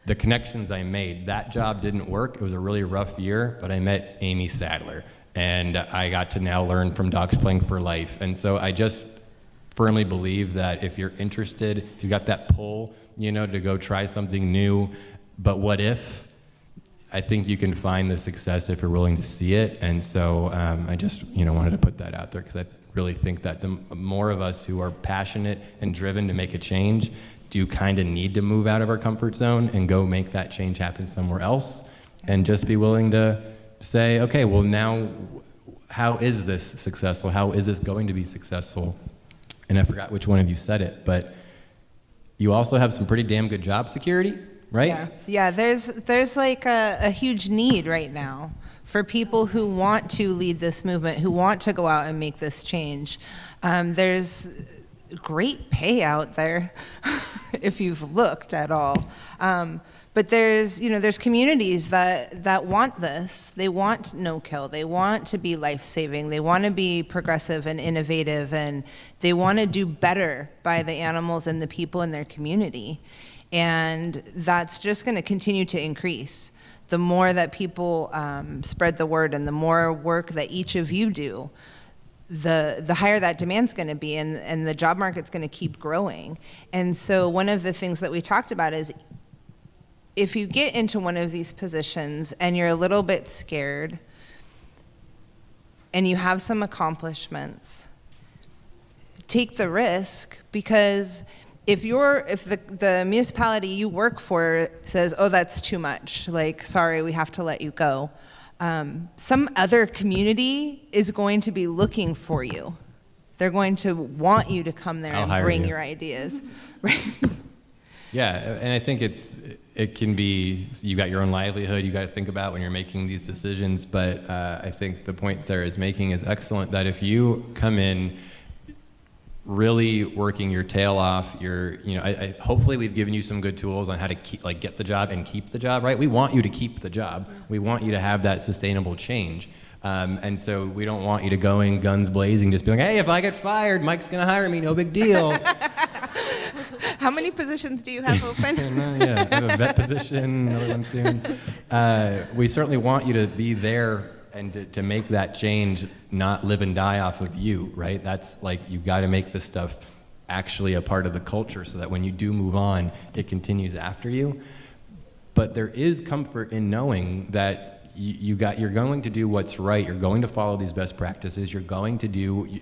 the connections I made, that job didn't work. It was a really rough year, but I met Amy Sadler, and I got to now learn from Docs Playing for Life. And so I just firmly believe that if you're interested, if you got that pull, to go try something new, but what if? I think you can find the success if you're willing to see it. And so I just, wanted to put that out there because I really think that the more of us who are passionate and driven to make a change do kind of need to move out of our comfort zone and go make that change happen somewhere else, and just be willing to say, okay, well now, how is this successful? How is this going to be successful? And I forgot which one of you said it, but you also have some pretty damn good job security. Right? Yeah. There's like a huge need right now for people who want to lead this movement, who want to go out and make this change. There's great pay out there, if you've looked at all. But there's communities that want this. They want no kill. They want to be life-saving. They want to be progressive and innovative, and they want to do better by the animals and the people in their community. And that's just going to continue to increase. The more that people spread the word and the more work that each of you do, the higher that demand's going to be, and the job market's going to keep growing. And so one of the things that we talked about is if you get into one of these positions and you're a little bit scared and you have some accomplishments, take the risk, because if the municipality you work for says, oh, that's too much, like, sorry, we have to let you go, some other community is going to be looking for you. They're going to want you to come there and bring your ideas. Right? Yeah, and I think it can be, you got your own livelihood you got to think about when you're making these decisions, but I think the point Sarah is making is excellent, that if you come in really working your tail off, hopefully we've given you some good tools on how to get the job and keep the job, right? We want you to keep the job. We want you to have that sustainable change. And so we don't want you to go in guns blazing, just be like, hey, if I get fired, Mike's gonna hire me, no big deal. How many positions do you have open? Yeah, I have a vet position, another one soon. We certainly want you to be there and to make that change, not live and die off of you, right? That's like, you got to make this stuff actually a part of the culture so that when you do move on, it continues after you. But there is comfort in knowing that you're going to do what's right. You're going to follow these best practices. You're going to do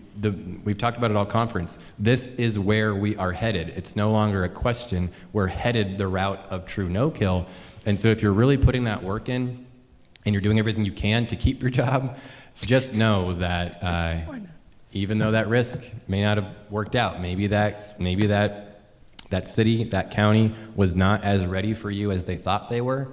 we've talked about it all conference. This is where we are headed. It's no longer a question. We're headed the route of true no-kill. And so if you're really putting that work in, and you're doing everything you can to keep your job, just know that even though that risk may not have worked out, maybe that city, that county was not as ready for you as they thought they were,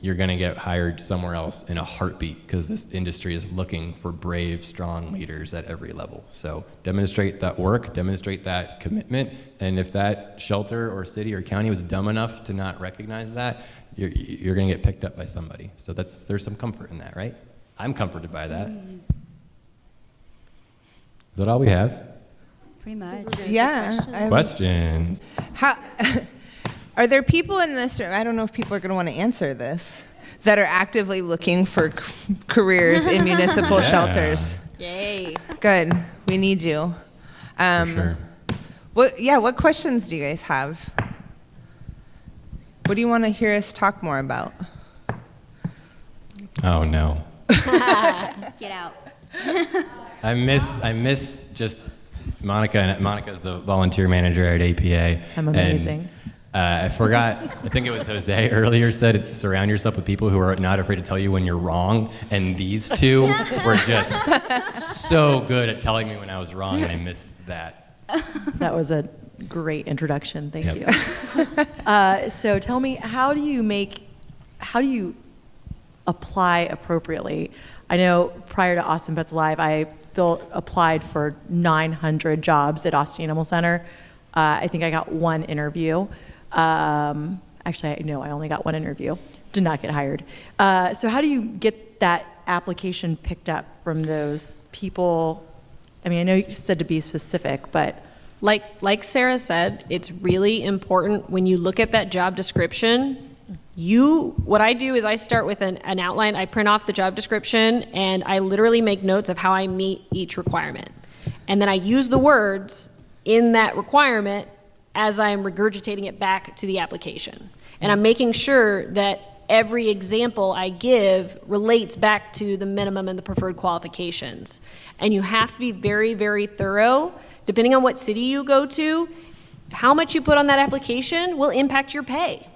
you're going to get hired somewhere else in a heartbeat, because this industry is looking for brave, strong leaders at every level. So demonstrate that work, demonstrate that commitment, and if that shelter or city or county was dumb enough to not recognize that, you're going to get picked up by somebody. So there's some comfort in that, right? I'm comforted by that. Is that all we have? Pretty much. Yeah. Questions? Are there people in this room, I don't know if people are going to want to answer this, that are actively looking for careers in municipal shelters? Yay. Good. We need you. For sure. What questions do you guys have? What do you want to hear us talk more about? Oh no. Get out. I miss just Monica, and Monica's the volunteer manager at APA. I'm amazing. And, I forgot, I think it was Jose earlier said, surround yourself with people who are not afraid to tell you when you're wrong. And these two were just so good at telling me when I was wrong, and I missed that. That was a great introduction. Thank Yep. you. So tell me, how do you apply appropriately? I know prior to Austin Pets Live, I applied for 900 jobs at Austin Animal Center. I think I got one interview. Actually, no, I only got one interview. Did not get hired. So how do you get that application picked up from those people? I mean, I know you said to be specific, but Like Sarah said, it's really important when you look at that job description. What I do is I start with an outline. I print off the job description and I literally make notes of how I meet each requirement. And then I use the words in that requirement as I'm regurgitating it back to the application. And I'm making sure that every example I give relates back to the minimum and the preferred qualifications. And you have to be very, very thorough. Depending on what city you go to, how much you put on that application will impact your pay.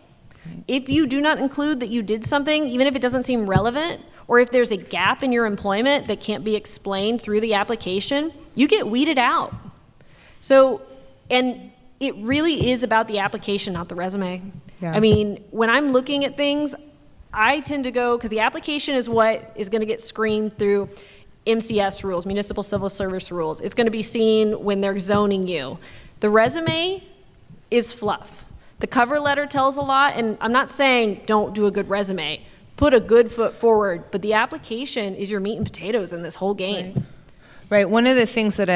If you do not include that you did something, even if it doesn't seem relevant, or if there's a gap in your employment that can't be explained through the application, you get weeded out. So, and it really is about the application, not the resume. Yeah. I mean, when I'm looking at things, I tend to go, because the application is what is going to get screened through MCS rules, Municipal Civil Service rules. It's going to be seen when they're zoning you. The resume is fluff. The cover letter tells a lot, and I'm not saying don't do a good resume. Put a good foot forward, but the application is your meat and potatoes in this whole game. Right. One of the things that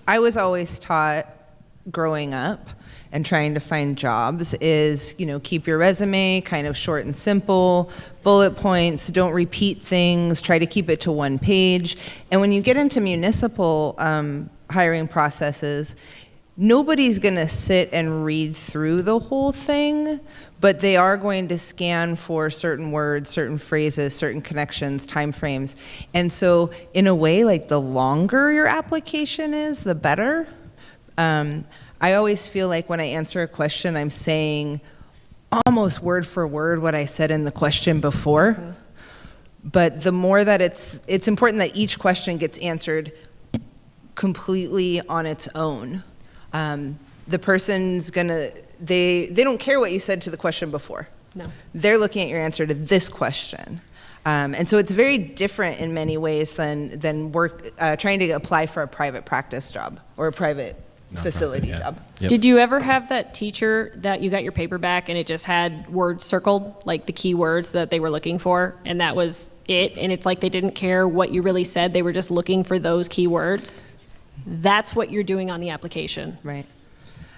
I was always taught growing up and trying to find jobs is, keep your resume kind of short and simple, bullet points, don't repeat things, try to keep it to one page. And when you get into municipal hiring processes, nobody's going to sit and read through the whole thing, but they are going to scan for certain words, certain phrases, certain connections, time frames. And so in a way, like the longer your application is, the better. I always feel like when I answer a question, I'm saying almost word for word what I said in the question before. Mm-hmm. But the more that it's important that each question gets answered completely on its own. The person's they don't care what you said to the question before. No. They're looking at your answer to this question. And so it's very different in many ways than trying to apply for a private practice job or a private facility job. Yep. Did you ever have that teacher that you got your paper back and it just had words circled, like the key words that they were looking for, and that was it? And it's like they didn't care what you really said, they were just looking for those key words? That's what you're doing on the application. Right.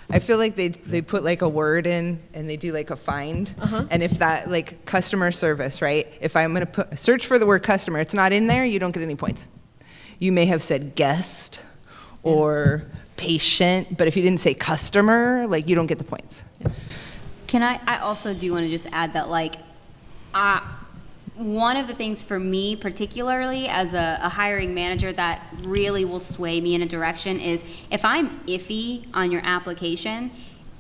I feel like they put like a word in and they do like a find. Uh-huh. And if that, like customer service, right? If I'm going to search for the word customer, it's not in there, you don't get any points. You may have said guest or patient, but if you didn't say customer, like you don't get the points. Yeah. I also do want to just add that one of the things for me particularly as a hiring manager that really will sway me in a direction is if I'm iffy on your application,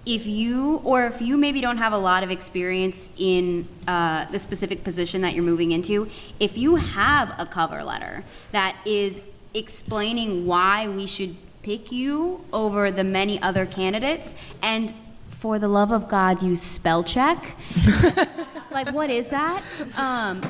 if you maybe don't have a lot of experience in the specific position that you're moving into, if you have a cover letter that is explaining why we should pick you over the many other candidates, and for the love of God, use spell check. Like, what is that?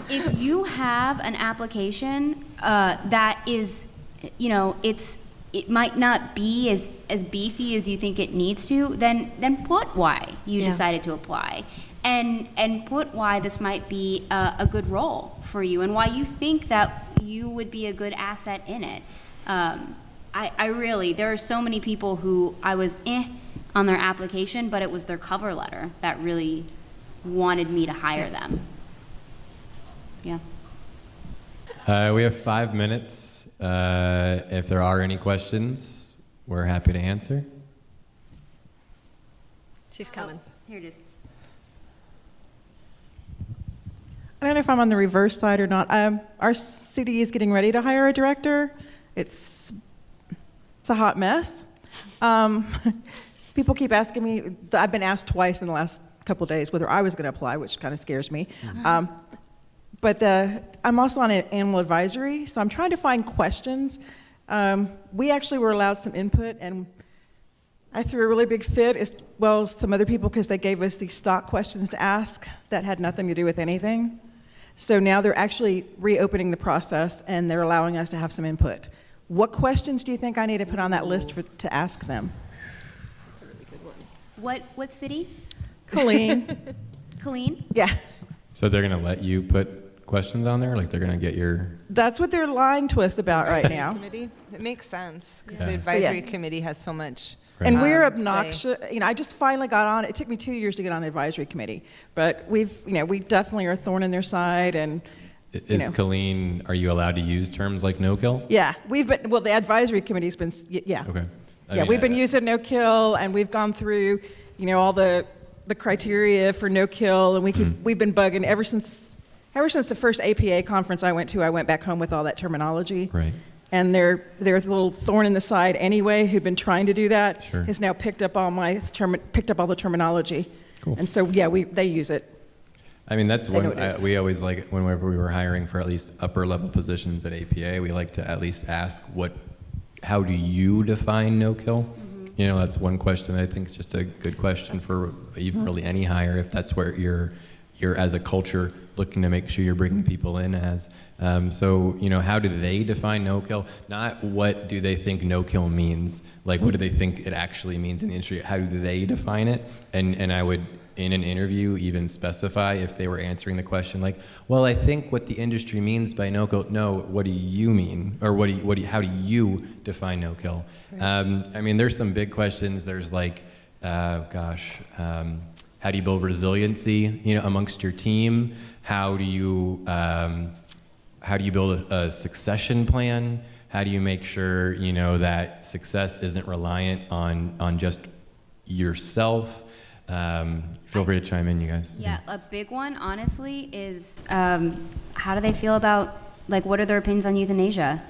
If you have an application that is, it might not be as beefy as you think it needs to, then put why you decided to apply, and put why this might be a good role for you, and why you think that you would be a good asset in it. There are so many people who I was on their application, but it was their cover letter that really wanted me to hire them. Yeah. We have 5 minutes. If there are any questions, we're happy to answer. She's coming. Here it is. I don't know if I'm on the reverse side or not. Our city is getting ready to hire a director. It's a hot mess. People keep asking me, I've been asked twice in the last couple of days whether I was going to apply, which kind of scares me. But I'm also on an animal advisory, so I'm trying to find questions. We actually were allowed some input, and I threw a really big fit, as well as some other people, because they gave us these stock questions to ask that had nothing to do with anything. So now they're actually reopening the process, and they're allowing us to have some input. What questions do you think I need to put on that list to ask them? That's a really good one. What city? Colleen. Colleen? Yeah. So they're going to let you put questions on there? Like they're going to get your... That's what they're lying to us about right now. Committee? It makes sense, because Yeah. the advisory Yeah. committee has so much. And Right. we're Say. obnoxious. I just finally got on. It took me 2 years to get on the advisory committee, but we definitely are a thorn in their side. And Is Colleen, are you allowed to use terms like no-kill? yeah, the advisory committee's been, yeah. Okay. We've been using no kill, and we've gone through, all the criteria for no kill, and we've been bugging ever since the first APA conference I went to. I went back home with all that terminology. Right. And their little thorn in the side anyway, who'd been trying to do that, Sure. has now picked up all the terminology. Cool. And so they use it. I mean, that's know one, what it is. we always like, whenever we were hiring for at least upper level positions at APA, we like to at least ask how do you define no-kill? That's one question I think is just a good question for even really any hire, if that's where you're as a culture looking to make sure you're bringing people in as. So, how do they define no-kill? Not what do they think no-kill means, like what do they think it actually means in the industry? How do they define it? And I would, in an interview, even specify if they were answering the question like, well, I think what the industry means by no-kill. No, what do you mean? Or how do you define no-kill? Right. There's some big questions. There's like, how do you build resiliency, amongst your team? How do you build a succession plan? How do you make sure, that success isn't reliant on just yourself? Feel free to chime in, you guys. Yeah, a big one, honestly, is how do they feel about, what are their opinions on euthanasia?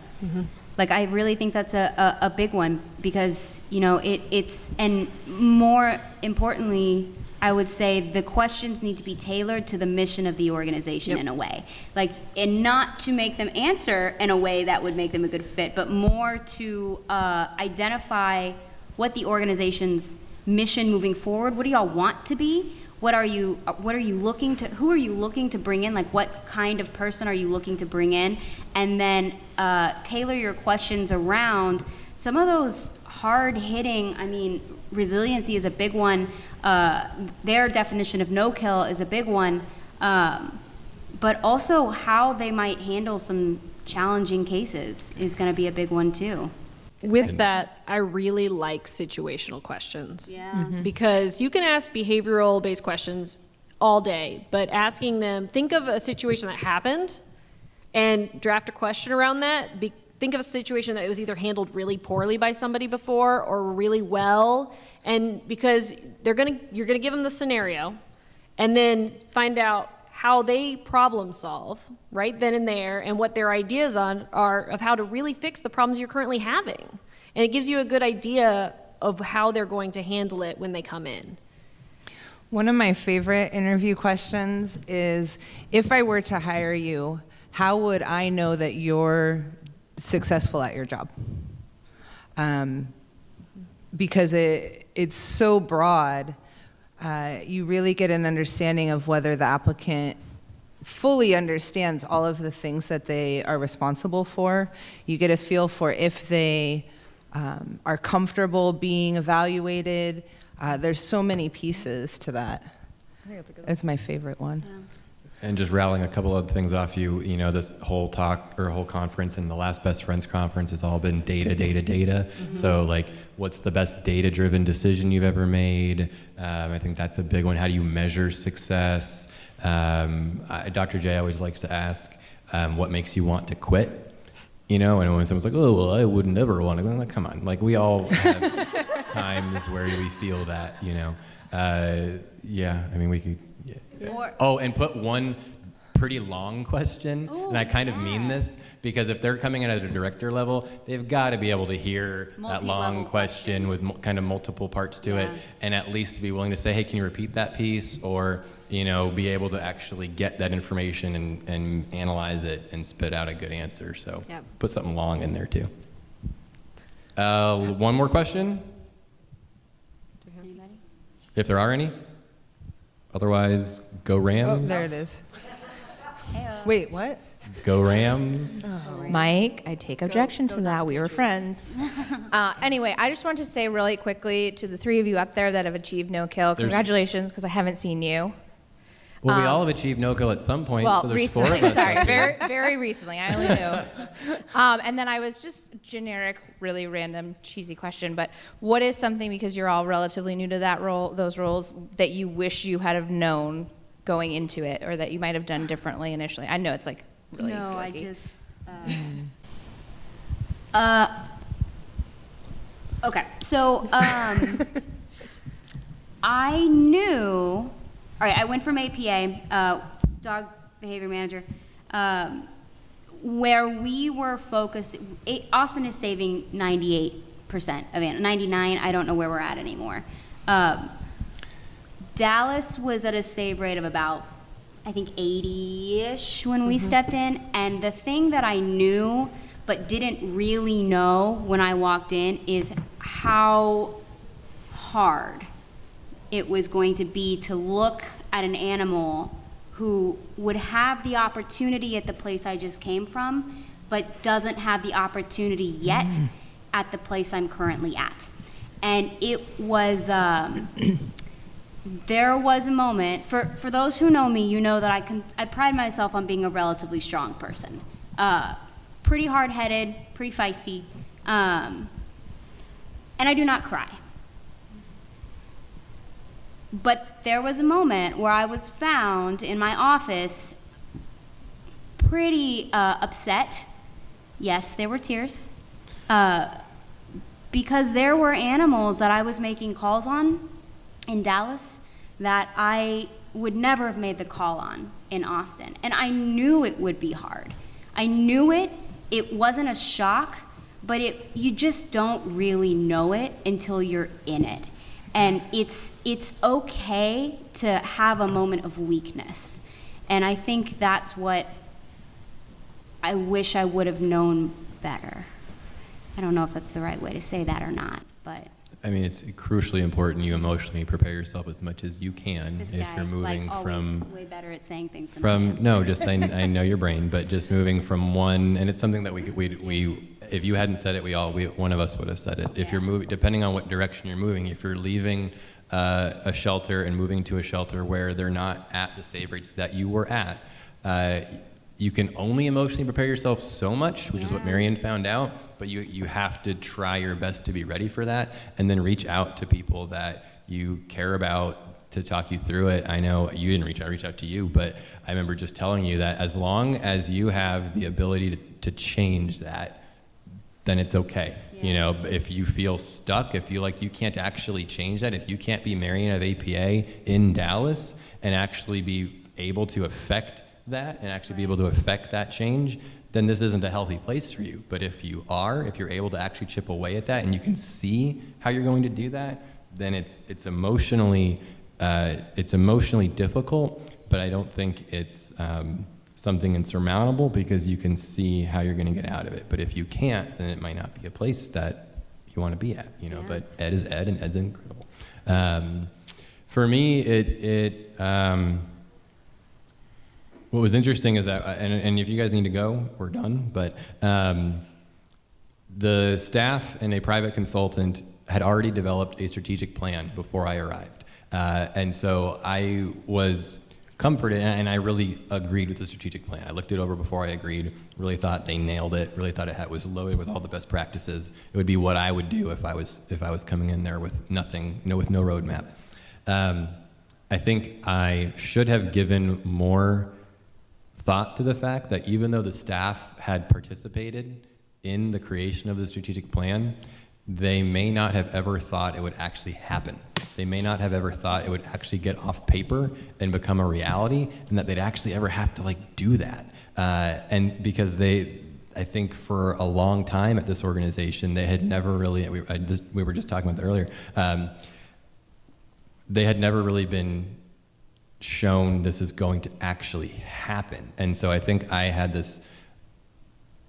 I really think that's a big one, because, it's, and more importantly, I would say the questions need to be tailored to the mission of the organization in a way. And not to make them answer in a way that would make them a good fit, but more to identify what the organization's mission moving forward. What do y'all want to be? What are you looking to, who are you looking to bring in? What kind of person are you looking to bring in? And then tailor your questions around some of those hard-hitting, resiliency is a big one. Their definition of no-kill is a big one. But also how they might handle some challenging cases is going to be a big one too. With that, I really like situational questions. Yeah. Because you can ask behavioral-based questions all day, but asking them, think of a situation that happened and draft a question around that. Think of a situation that was either handled really poorly by somebody before or really well, and because you're gonna give them the scenario, and then find out how they problem solve right then and there, and what their ideas are of how to really fix the problems you're currently having, and it gives you a good idea of how they're going to handle it when they come in. One of my favorite interview questions is, if I were to hire you, how would I know that you're successful at your job? Because it's so broad, you really get an understanding of whether the applicant fully understands all of the things that they are responsible for. You get a feel for if they are comfortable being evaluated. There's so many pieces to that. It's my favorite one. Yeah. And just rattling a couple of things off you, this whole talk or whole conference and the last Best Friends conference has all been data. Mm-hmm. So what's the best data-driven decision you've ever made? I think that's a big one. How do you measure success? Dr. J always likes to ask, what makes you want to quit? And when someone's like, oh, well, I would never want to go, I'm like, come on. We all have, times where we feel that, you know. Yeah, I mean, we could. Yeah. Or- Oh, and put one pretty long question, and I kind of mean this, because if they're coming in at a director level, they've got to be able to hear that long Multi-level question with kind of multiple parts to it, Yeah. and at least be willing to say, hey, can you repeat that piece? Or, you know, be able to actually get that information and analyze it and spit out a good answer. So Yep. put something long in there too. One more question, Anybody? if there are any. Otherwise, go Rams. Oh, there it is. Heyo. Wait, what? Go Rams. Mike, I take objection to that. We were friends. Anyway, I just want to say really quickly to the three of you up there that have achieved no kill, There's- congratulations, because I haven't seen you. Well, we all have achieved no kill at some point. Well, so there's four of recently, us sorry, up here. very recently. I only knew. And then I was just generic, really random, cheesy question. But what is something, because you're all relatively new to that role, those roles, that you wish you had have known going into it, or that you might have done differently initially? I know it's like really. No, I dorky. just. Okay, so I knew. All right, I went from APA, dog behavior manager, where we were focused. Austin is saving 98% of it, 99. I don't know where we're at anymore. Dallas was at a save rate of about, I think, 80-ish when we stepped in. And the thing that I knew but didn't really know when I walked in is how hard it was going to be to look at an animal who would have the opportunity at the place I just came from, but doesn't have the opportunity yet at the place I'm currently at. And it was, there was a moment, for those who know me, you know that I pride myself on being a relatively strong person. Pretty hard-headed, pretty feisty, and I do not cry. But there was a moment where I was found in my office pretty upset. Yes, there were tears. Because there were animals that I was making calls on in Dallas that I would never have made the call on in Austin. And I knew it would be hard. I knew it. It wasn't a shock, but you just don't really know it until you're in it. And it's okay to have a moment of weakness. And I think that's what I wish I would have known better. I don't know if that's the right way to say that or not, but I mean, it's crucially important you emotionally prepare yourself as much as you can this if guy, you're moving like, always from way better at saying things than I am. no, just I know your brain, but just moving from one, and it's something that we if you hadn't said it, one of us would have said it. If you're moving, depending on what direction you're moving, if you're leaving a shelter and moving to a shelter where they're not at the save rates that you were at, you can only emotionally prepare yourself so much, which is what Marion found out, but you have to try your best to be ready for that, and then reach out to people that you care about to talk you through it. I know you didn't reach out, I reached out to you, but I remember just telling you that as long as you have the ability to change that, then it's okay. Yeah. You know, if you feel stuck, if you like you can't actually change that, if you can't be Marion of APA in Dallas and actually be able to affect that and actually be able to affect that change, then this isn't a healthy place for you. But if you're able to actually chip away at that and you can see how you're going to do that, then it's emotionally difficult, but I don't think it's something insurmountable because you can see how you're going to get out of it. But if you can't, then it might not be a place that you want to be at, you know. Yeah. But Ed is Ed, and Ed's incredible. For me, what was interesting is that, and if you guys need to go, we're done, but the staff and a private consultant had already developed a strategic plan before I arrived. And so I was comforted, and I really agreed with the strategic plan. I looked it over before I agreed, really thought they nailed it, really thought it was loaded with all the best practices. It would be what I would do if I was coming in there with nothing, with no roadmap. I think I should have given more thought to the fact that even though the staff had participated in the creation of the strategic plan, they may not have ever thought it would actually happen. They may not have ever thought it would actually get off paper and become a reality, and that they'd actually ever have to like do that. And because I think for a long time at this organization, they had never really, we were just talking about that earlier, they had never really been shown this is going to actually happen. And so I think I had this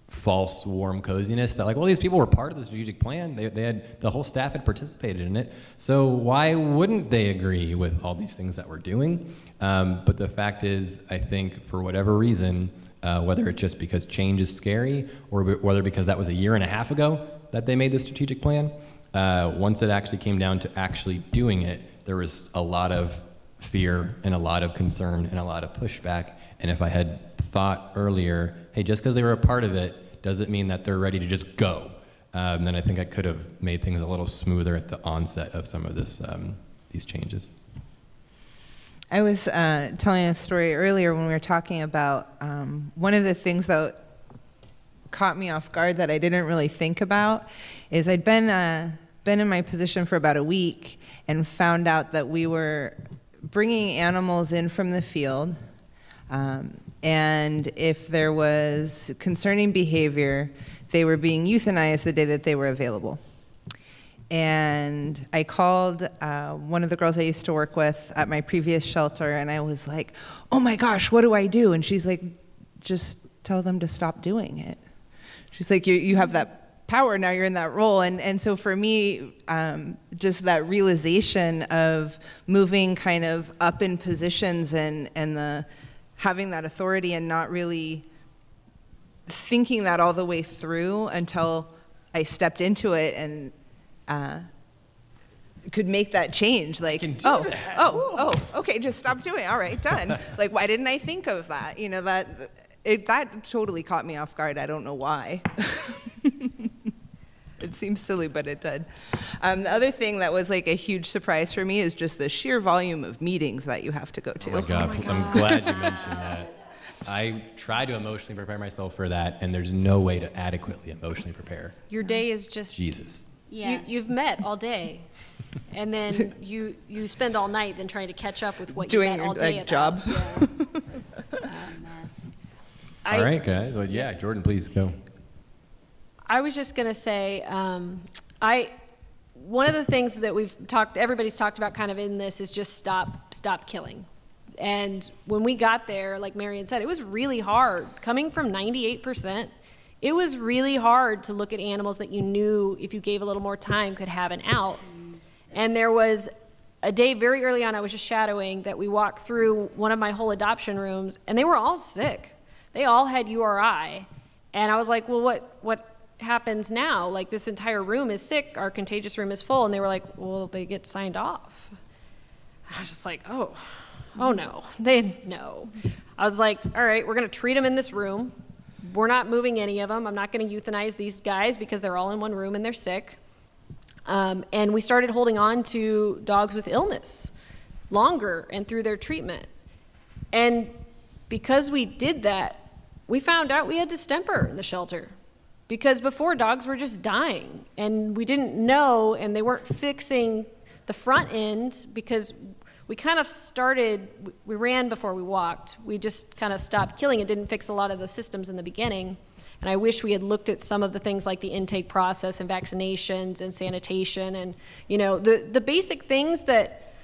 false warm coziness that like, well, these people were part of the strategic plan. They had, the whole staff had participated in it. So why wouldn't they agree with all these things that we're doing? But the fact is, I think for whatever reason, whether it's just because change is scary or whether because that was a year and a half ago that they made the strategic plan, once it actually came down to actually doing it, there was a lot of fear and a lot of concern and a lot of pushback. And if I had thought earlier, hey, just because they were a part of it doesn't mean that they're ready to just go, then I think I could have made things a little smoother at the onset of some of these changes. I was telling a story earlier when we were talking about one of the things that caught me off guard that I didn't really think about is I'd been in my position for about a week and found out that we were bringing animals in from the field, and if there was concerning behavior, they were being euthanized the day that they were available. And I called one of the girls I used to work with at my previous shelter, and I was like, oh my gosh, what do I do? And she's like, just tell them to stop doing it. She's like, you have that power, now you're in that role. And so for me, just that realization of moving kind of up in positions and having that authority and not really thinking that all the way through until I stepped into it and could make that change. Like, okay, just stop doing it. All right, done. Like, why didn't I think of that? You know, that totally caught me off guard. I don't know why. It seems silly, but it did. The other thing that was like a huge surprise for me is just the sheer volume of meetings that you have to go to. Oh my God, I'm glad you mentioned that. I try to emotionally prepare myself for that, and there's no way to adequately emotionally prepare. Your day is just Jesus. Yeah. You've met all day, and then you spend all night then trying to catch up with what Doing you met all your, day like, about. job. Yeah. Mess. All right, guys. Well, yeah, Jordan, please go. I was just gonna say, one of the things that everybody's talked about kind of in this is just stop killing. And when we got there, like Marion said, it was really hard. Coming from 98%, it was really hard to look at animals that you knew if you gave a little more time could have an out. And there was a day very early on, I was just shadowing, that we walked through one of my whole adoption rooms, and they were all sick. They all had URI. And I was like, well, what happens now? Like, this entire room is sick, our contagious room is full. And they were like, well, they get signed off. And I was just like, oh no, no. I was like, all right, we're gonna treat them in this room. We're not moving any of them. I'm not gonna euthanize these guys because they're all in one room and they're sick. And we started holding on to dogs with illness longer and through their treatment. And because we did that, we found out we had distemper in the shelter. Because before, dogs were just dying, and we didn't know, and they weren't fixing the front end because we kind of we ran before we walked. We just kind of stopped killing. It didn't fix a lot of the systems in the beginning. And I wish we had looked at some of the things like the intake process and vaccinations and sanitation and, you know, the basic things that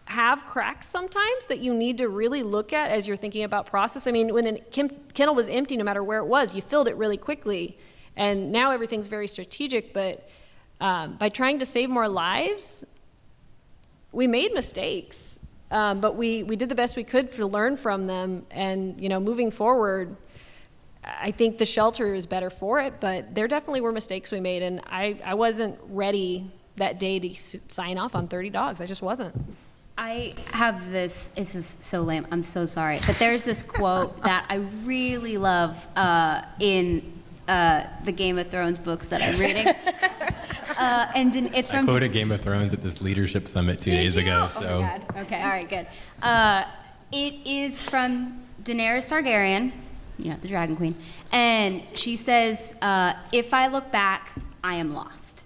have cracks sometimes that you need to really look at as you're thinking about process. I mean, when a kennel was empty, no matter where it was, you filled it really quickly. And now everything's very strategic, but by trying to save more lives, we made mistakes, but we did the best we could to learn from them. And, you know, moving forward, I think the shelter is better for it, but there definitely were mistakes we made. And I wasn't ready that day to sign off on 30 dogs. I just wasn't. I have this, it's just so lame, I'm so sorry, but there's this quote that I really love in the Game of Thrones books that I'm reading. And it's from... I quoted Game of Thrones at this leadership summit 2 days ago. So. Oh my God. Okay, all right, good. It is from Daenerys Targaryen, you know, the Dragon Queen, and she says, if I look back, I am lost.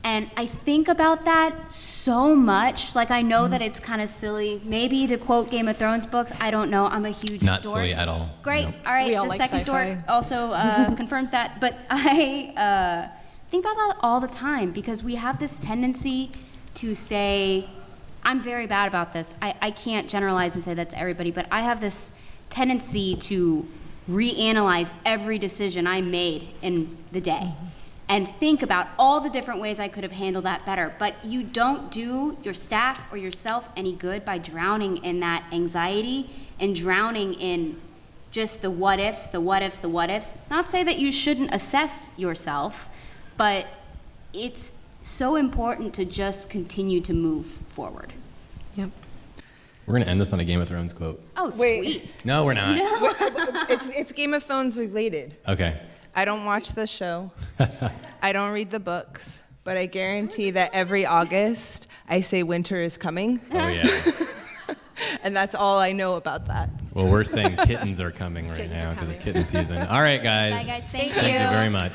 And I think about that so much. Like, I know that it's kind of silly. Maybe to quote Game of Thrones books, I don't know. I'm a huge Not dork. silly at all. Great. No. All right. We all The like second sci-fi. dork also confirms that. But I think about that all the time because we have this tendency to say, I'm very bad about this. I can't generalize and say that to everybody, but I have this tendency to reanalyze every decision I made in the day and think about all the different ways I could have handled that better. But you don't do your staff or yourself any good by drowning in that anxiety and drowning in just the what ifs, the what ifs, the what ifs. Not say that you shouldn't assess yourself, but it's so important to just continue to move forward. Yep. We're going to end this on a Game of Thrones quote. Oh, Wait. sweet. No, we're not. It's Game of Thrones related. Okay. I don't watch the show. I don't read the books. But I guarantee that every August, I say winter is coming. Oh, yeah. And that's all I know about that. Well, we're saying kittens are coming right Kittens are now because of coming. kitten season. All right, guys. Bye, guys. Thank Thank you you. very much.